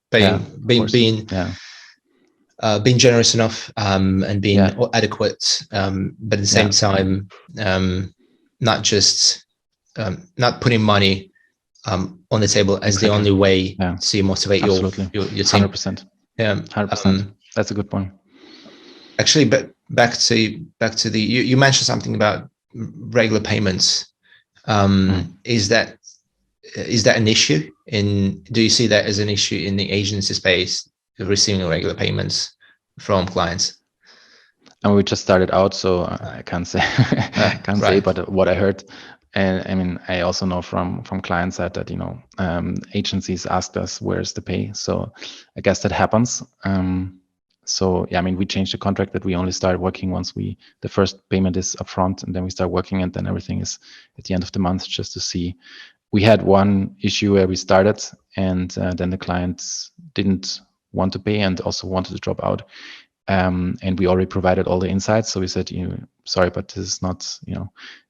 generous enough and being adequate, but at the same time, not just not putting money on the table as the only way to motivate your team. 100%. Yeah, 100%. That's a good point. Actually, but back to the you mentioned something about regular payments. Is that an issue? Do you see that as an issue in the agency space, receiving regular payments from clients? And we just started out, so I can't say say, but what I heard, and I mean, I also know from client side that agencies asked us where's the pay, so I guess that happens. So yeah, I mean, we changed the contract that we only start working once the first payment is upfront, and then we start working, and then everything is at the end of the month, just to see. We had one issue where we started, and then the clients didn't want to pay and also wanted to drop out. And we already provided all the insights. So we said, sorry, but this is not,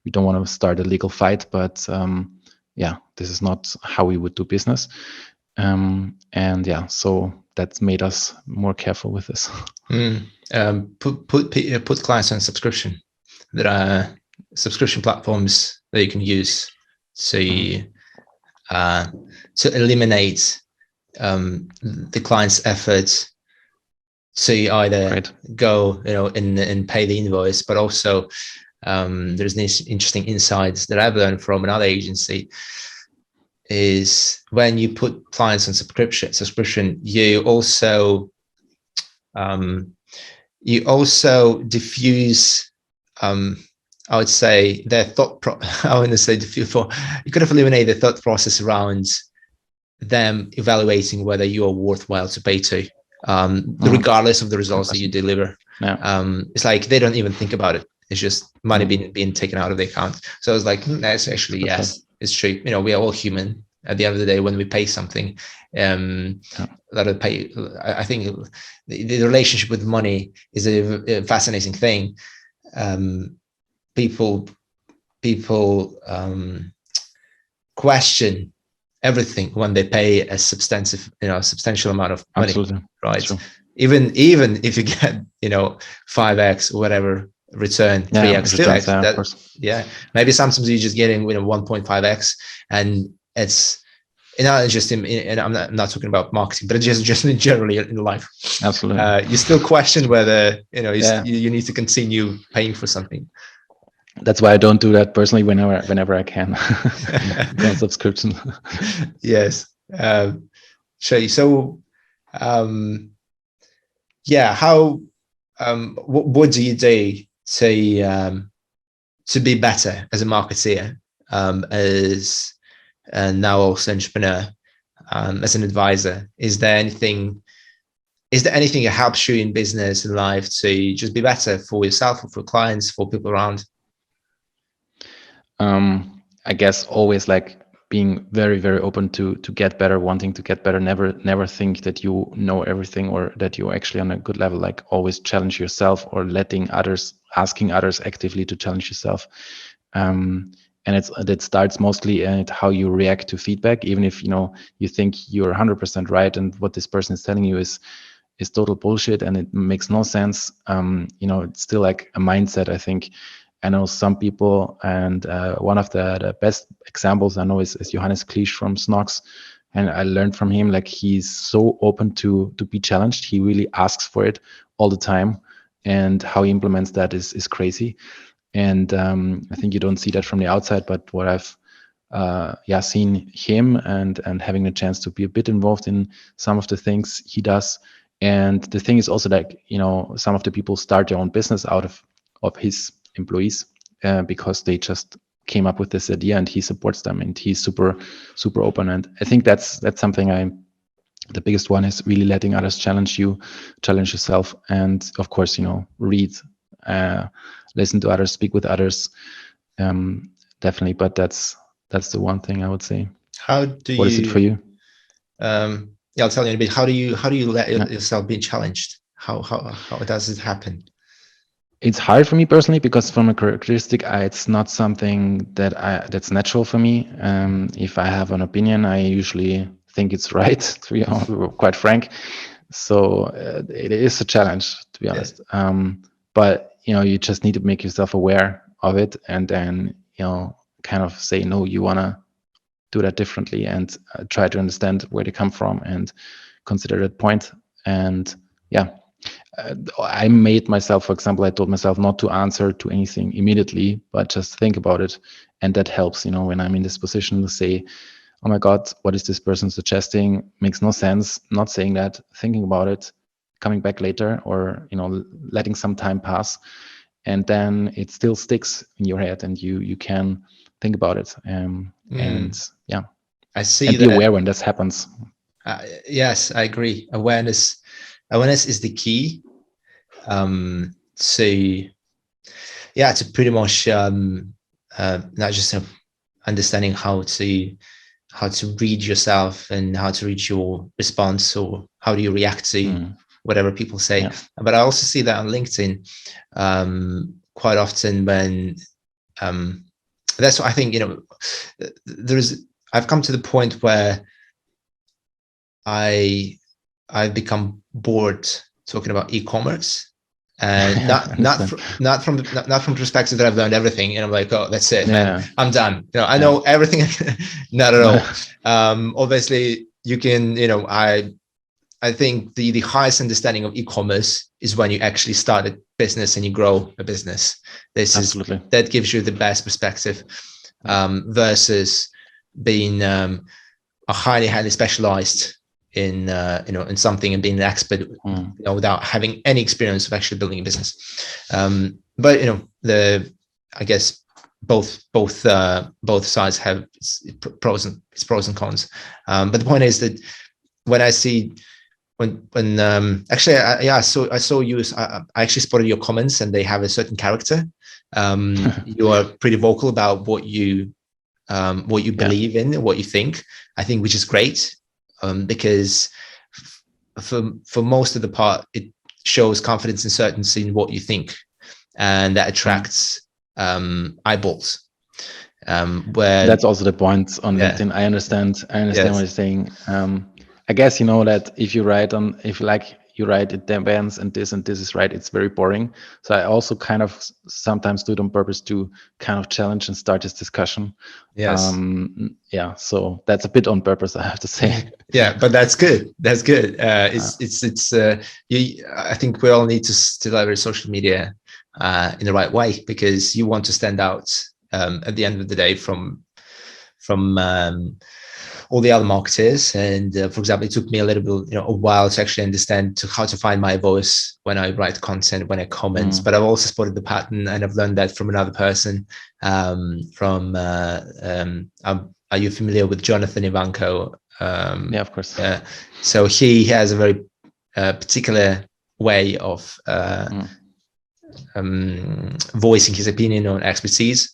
we don't want to start a legal fight, but this is not how we would do business. So that's made us more careful with this. Put clients on subscription. There are subscription platforms that you can use to eliminate the client's effort to either go and pay the invoice, but also there's these interesting insights that I've learned from another agency is when you put clients on subscription, you also diffuse I would say their I wouldn't say diffuse, you could have eliminated the thought process around them evaluating whether you are worthwhile to pay to, regardless of the results that you deliver. It's like they don't even think about it. It's just money being taken out of the account. So I was like, that's actually, yes, it's true. We are all human. At the end of the day, when we pay something, that pay. I think the relationship with money is a fascinating thing. People question everything when they pay a substantial amount of money. Absolutely. Right? Even if you get 5x or whatever return, 3x, 2x, maybe sometimes you're just getting 1.5x, and it's just and I'm not talking about marketing, but just generally in life. Absolutely. You still question whether you need to continue paying for something. That's why I don't do that personally whenever I can. Go on subscription. Yes. So how what do you do to be better as a marketeer, as now also an entrepreneur, as an advisor? Is there anything that helps you in business and life to just be better for yourself, or for clients, for people around? I guess always like being very, very open to get better, wanting to get better. Never think that you know everything or that you're actually on a good level. Like always challenge yourself, or asking others actively to challenge yourself. And it starts mostly at how you react to feedback, even if you think you're 100% right and what this person is telling you is total bullshit and it makes no sense. It's still like a mindset, I think. I know some people, and one of the best examples I know is Johannes Kliesch from Snox, and I learned from him, like, he's so open to be challenged. He really asks for it all the time, and how he implements that is crazy. And I think you don't see that from the outside, but what I've seen him and having the chance to be a bit involved in some of the things he does. And the thing is also like, some of the people start their own business out of his employees because they just came up with this idea, and he supports them, and he's super, super open. And I think that's something I The biggest one is really letting others challenge you, challenge yourself, and of course, read, listen to others, speak with others. Definitely, but that's the one thing I would say. How do What is it for you? I'll tell you in a bit. How do you let yourself be challenged? How does it happen? It's hard for me personally because from a characteristic, it's not something that's natural for me. If I have an opinion, I usually think it's right, to be quite frank. So it is a challenge, to be honest. But you just need to make yourself aware of it, and then kind of say, no, you want to do that differently, and try to understand where they come from and consider that point. And I made myself, for example, I told myself not to answer to anything immediately, but just think about it. And that helps, when I'm in this position to say, oh my God, what is this person suggesting? Makes no sense. Not saying that, thinking about it, coming back later, or, letting some time pass. And then it still sticks in your head, and you can think about it. And I see. And be aware when this happens. Yes, I agree. Awareness is the key. So yeah, to pretty much not just understanding how to read yourself and how to read your response, or how do you react to whatever people say. But I also see that on LinkedIn quite often when that's what I think, I've come to the point where I've become bored talking about e-commerce, and not from the perspective that I've learned everything and I'm like, oh, that's it, man, I'm done. I know everything. Not at all. Obviously, you can. I think the highest understanding of e-commerce is when you actually start a business and you grow a business. That gives you the best perspective versus being a highly specialized in something and being an expert without having any experience of actually building a business. But I guess both sides have pros and cons. But the point is that when I see when actually I saw you, I actually spotted your comments, and they have a certain character. You are pretty vocal about what you believe in, what you think, I think, which is great. Because for most of the part, it shows confidence and certainty in what you think, and that attracts eyeballs. Where that's also the point on LinkedIn. I understand what you're saying. I guess that if you write it depends and this is right, it's very boring. So I also kind of sometimes do it on purpose to kind of challenge and start this discussion. So that's a bit on purpose, I have to say. But that's good. I think we all need to leverage social media in the right way, because you want to stand out at the end of the day from all the other marketers. And for example, it took me a little bit, a while to actually understand how to find my voice when I write content, when I comment. But I've also spotted the pattern, and I've learned that from another person. Are you familiar with Jonathan Ivanko? Yeah, of course. So he has a very particular way of voicing his opinion on expertise.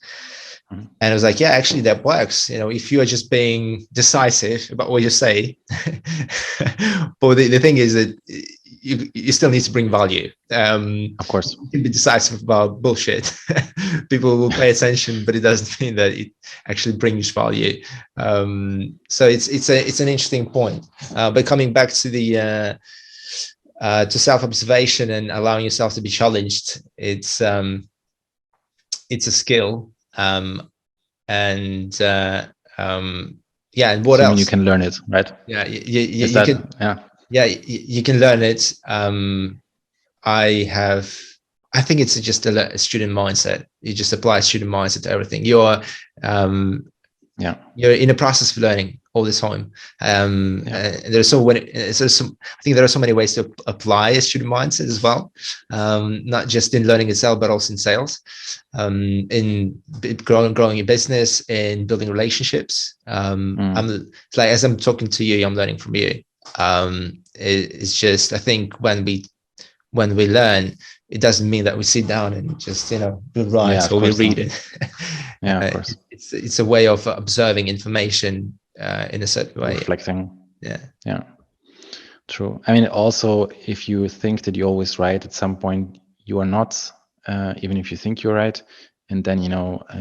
And I was like, yeah, actually that works. If you are just being decisive about what you say, but the thing is that you still need to bring value. Of course, you can be decisive about bullshit. People will pay attention, but it doesn't mean that it actually brings value. So it's an interesting point. But coming back to the to self-observation and allowing yourself to be challenged, it's a skill. And what else? You can learn it, right? You can learn it. I think it's just a student mindset. You just apply student mindset to everything. You're in a process of learning all the time. I think there are so many ways to apply a student mindset as well, not just in learning itself, but also in sales, in growing your business, in building relationships. It's like, as I'm talking to you, I'm learning from you. It's just, I think when we learn, it doesn't mean that we sit down and just we write or we read it. Yeah, of course. It's a way of observing information in a certain way. Reflecting. Yeah. True. I mean, also, if you think that you're always right, at some point you are not, even if you think you're right. And then,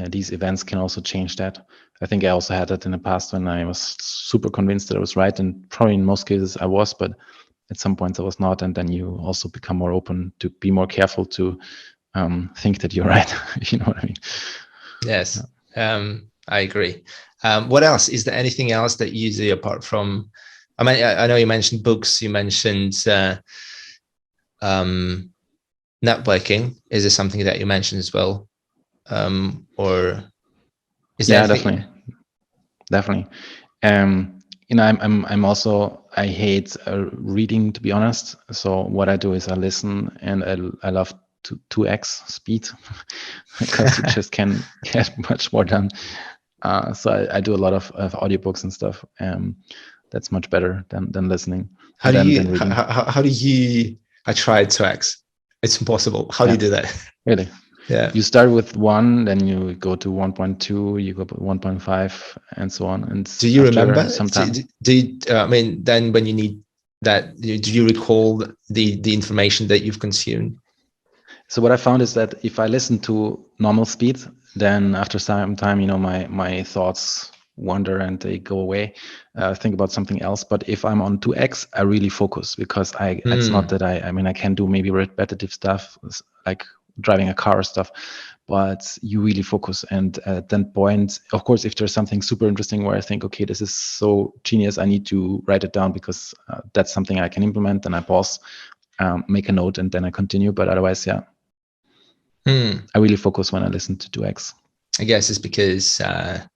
these events can also change that. I think I also had that in the past when I was super convinced that I was right. And probably in most cases I was, but at some points I was not. And then you also become more open to be more careful to think that you're right. You know what I mean? Yes, I agree. What else? Is there anything else that you do apart from, I mean, I know you mentioned books, you mentioned networking. Is there something that you mentioned as well? Or is there anything? Definitely. I'm also, I hate reading, to be honest. So what I do is I listen, and I love 2x speed because you just can get much more done. So I do a lot of audiobooks and stuff. That's much better than listening. How do you? I tried 2x. It's impossible. How do you do that? Really? Yeah. You start with 1, then you go to 1.2, you go to 1.5, and so on. And do you remember? Sometimes. I mean, then when you need that, do you recall the information that you've consumed? So what I found is that if I listen to normal speed, then after some time, my thoughts wander and they go away. Think about something else. But if I'm on 2x, I really focus, because it's not that I can do maybe repetitive stuff like driving a car or stuff, but you really focus. And at that point, of course, if there's something super interesting where I think, okay, this is so genius, I need to write it down because that's something I can implement, then I pause, make a note, and then I continue. But otherwise, yeah. I really focus when I listen to 2x. I guess it's because of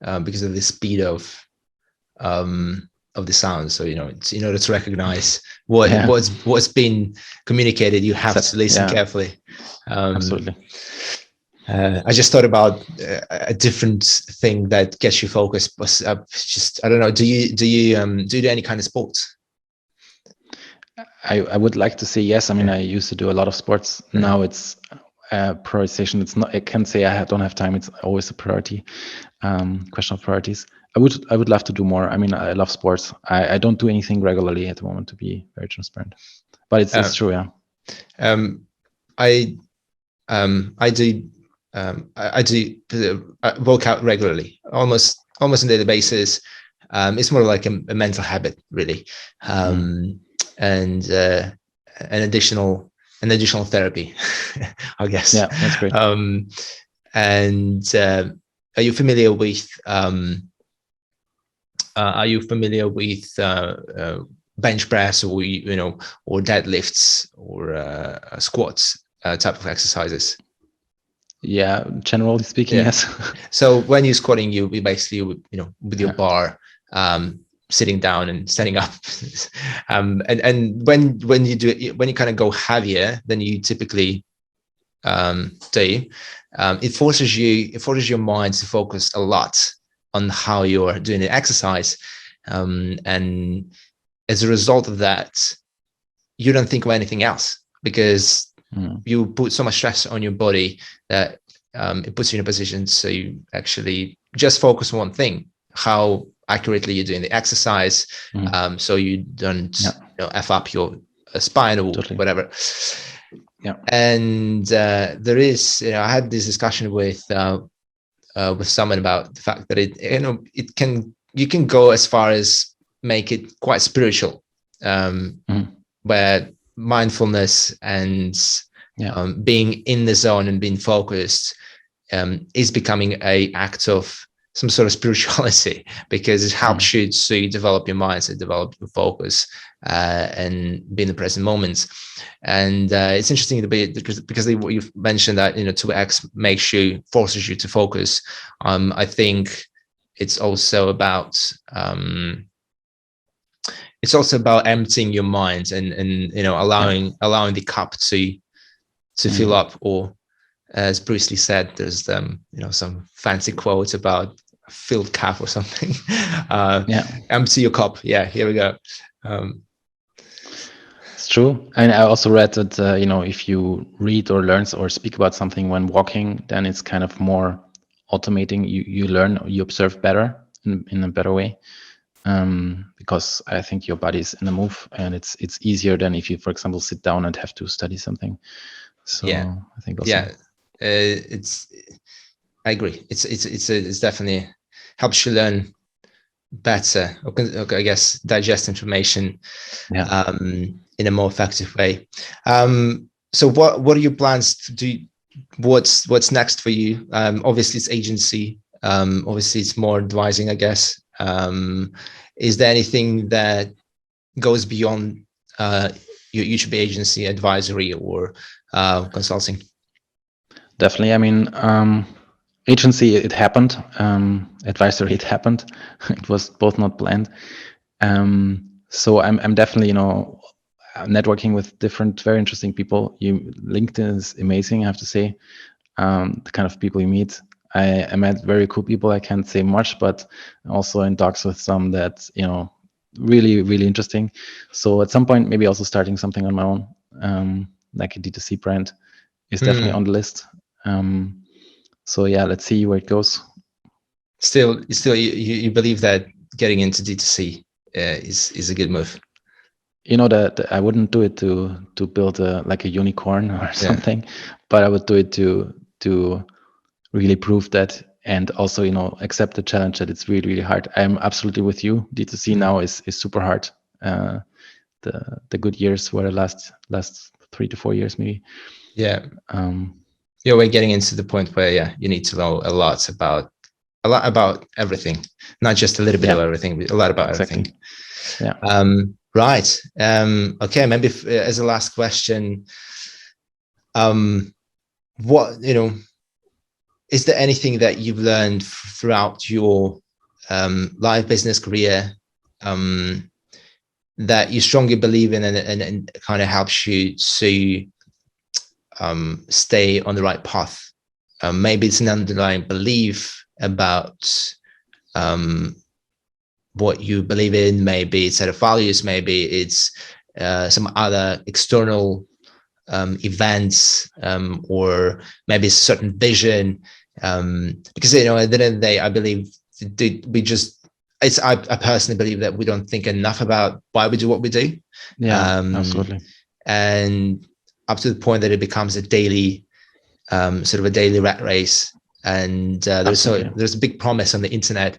the speed of the sound. So it's, in order to recognize what's been communicated, you have to listen carefully. Absolutely. I just thought about a different thing that gets you focused. But I don't know. Do you do any kind of sports? I would like to say yes. I mean, I used to do a lot of sports. Now it's prioritization. It's not. I can't say I don't have time. It's always a priority. Question of priorities. I would love to do more. I mean, I love sports. I don't do anything regularly at the moment, to be very transparent. But it's true, yeah. I do work out regularly, almost on a daily basis. It's more like a mental habit, really, and an additional therapy, I guess. Yeah, that's great. And are you familiar with bench press, or or deadlifts, or squats type of exercises? Yeah, generally speaking, yes. So when you're squatting, you basically with your bar, sitting down and standing up, and when you do it, when you kind of go heavier than you typically do, it forces your mind to focus a lot on how you're doing the exercise, and as a result of that, you don't think of anything else, because you put so much stress on your body that it puts you in a position so you actually just focus on one thing: how accurately you're doing the exercise, so you don't f up your spine or whatever. Yeah. And there is, I had this discussion with someone about the fact that you can go as far as make it quite spiritual, where mindfulness and being in the zone and being focused is becoming an act of some sort of spirituality, because it helps you to develop your mindset, develop your focus, and be in the present moments. And it's interesting to be, because you've mentioned that 2x forces you to focus. I think it's also about emptying your mind and allowing the cup to fill up, or as Bruce Lee said, there's some fancy quote about a filled cup or something. Empty your cup. Yeah, here we go. Um, It's true. And I also read that, if you read or learn or speak about something when walking, then it's kind of more automating. You learn, you observe better in a better way. Because I think your body's in a move, and it's easier than if you, for example, sit down and have to study something. So yeah, I think also, yeah, it's. I agree. It's definitely helps you learn better, or I guess digest information yeah. in a more effective way. So what are your plans to do? What's next for you? Obviously, it's agency. Obviously, it's more advising, I guess. Is there anything that goes beyond your YouTube agency, advisory, or consulting? Definitely. I mean, agency, it happened. Advisory, it happened. It was both not planned. So I'm definitely, networking with different, very interesting people. LinkedIn is amazing, I have to say. The kind of people you meet. I met very cool people. I can't say much, but also in talks with some that, really, really interesting. So at some point, maybe also starting something on my own, like a D2C brand is definitely on the list. So yeah, let's see where it goes. Still, you believe that getting into D2C is a good move? That I wouldn't do it to build like a unicorn or something, but I would do it to really prove that, and also accept the challenge that it's really, really hard. I'm absolutely with you. D2C now is super hard. The good years were the last 3 to 4 years maybe. Yeah. We're getting into the point where you need to know a lot about everything, not just a little bit of everything, but a lot about everything. Yeah. Right. Okay. Maybe as a last question, what is there anything that you've learned throughout your live business career that you strongly believe in and kind of helps you to stay on the right path? Maybe it's an underlying belief about what you believe in, maybe it's set of values, maybe it's some other external events, or maybe it's a certain vision, because at the end of the day, I believe I personally believe that we don't think enough about why we do what we do. Absolutely. And up to the point that it becomes a daily sort of a daily rat race. And there's a big promise on the internet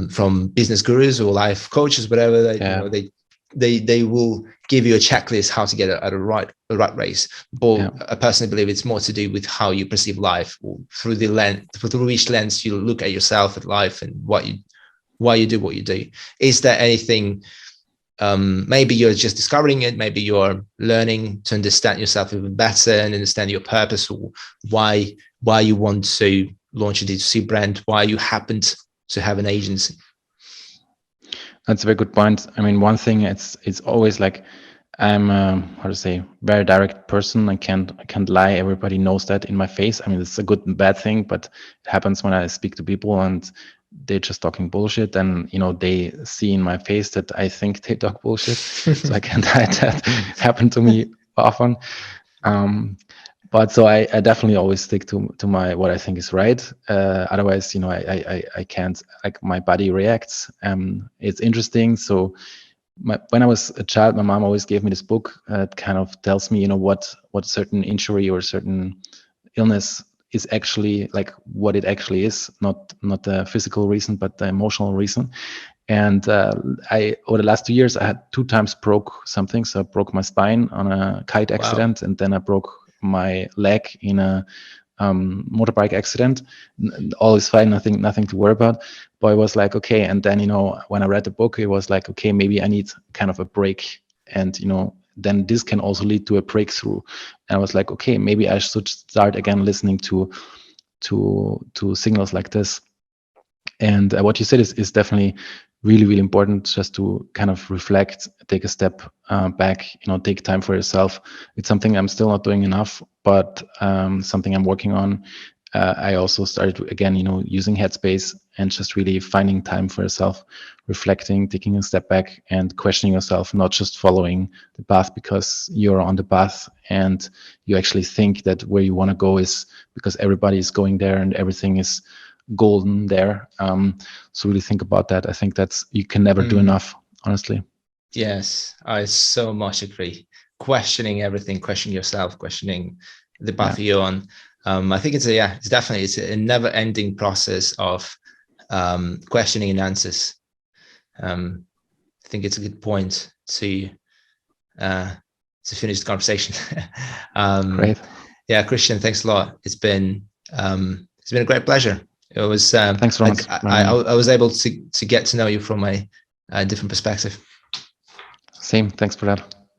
from business gurus or life coaches, whatever, that they will give you a checklist how to get out of a rat race. But I personally believe it's more to do with how you perceive life, or through which lens you look at yourself, at life, and why you do what you do. Is there anything? Maybe you're just discovering it, maybe you're learning to understand yourself even better and understand your purpose, or why you want to launch a D2C brand, why you happened to have an agency. That's a very good point. I mean, one thing, it's always like, I'm very direct person. I can't lie. Everybody knows that in my face. I mean, it's a good and bad thing, but it happens when I speak to people and they're just talking bullshit, and they see in my face that I think they talk bullshit. So I can't hide that. Happened to me often. But so I definitely always stick to my what I think is right. Otherwise, I can't, like, my body reacts. It's interesting. So when I was a child, my mom always gave me this book. It kind of tells me, what certain injury or certain illness is actually, like, what it actually is, not the physical reason, but the emotional reason. And I, over the last 2 years, I had 2 times broke something. So I broke my spine on a kite accident, and then I broke my leg in a motorbike accident. All is fine, nothing to worry about. But I was like, okay. And then, when I read the book, it was like, okay, maybe I need kind of a break. And, then this can also lead to a breakthrough. And I was like, okay, maybe I should start again listening to signals like this. And what you said is definitely really, really important, just to kind of reflect, take a step back, take time for yourself. It's something I'm still not doing enough, but something I'm working on. I also started again, using Headspace and just really finding time for yourself, reflecting, taking a step back and questioning yourself, not just following the path because you're on the path and you actually think that where you want to go is because everybody is going there and everything is golden there. So really think about that. I think you can never do enough, honestly. Yes, I so much agree. Questioning everything, questioning yourself, questioning the path you're on. I think it's a never-ending process of questioning and answers. I think it's a good point to finish the conversation. Great. Yeah, Christian, thanks a lot. It's been a great pleasure. It was. Thanks very much. I was able to get to know you from a different perspective. Same. Thanks for that.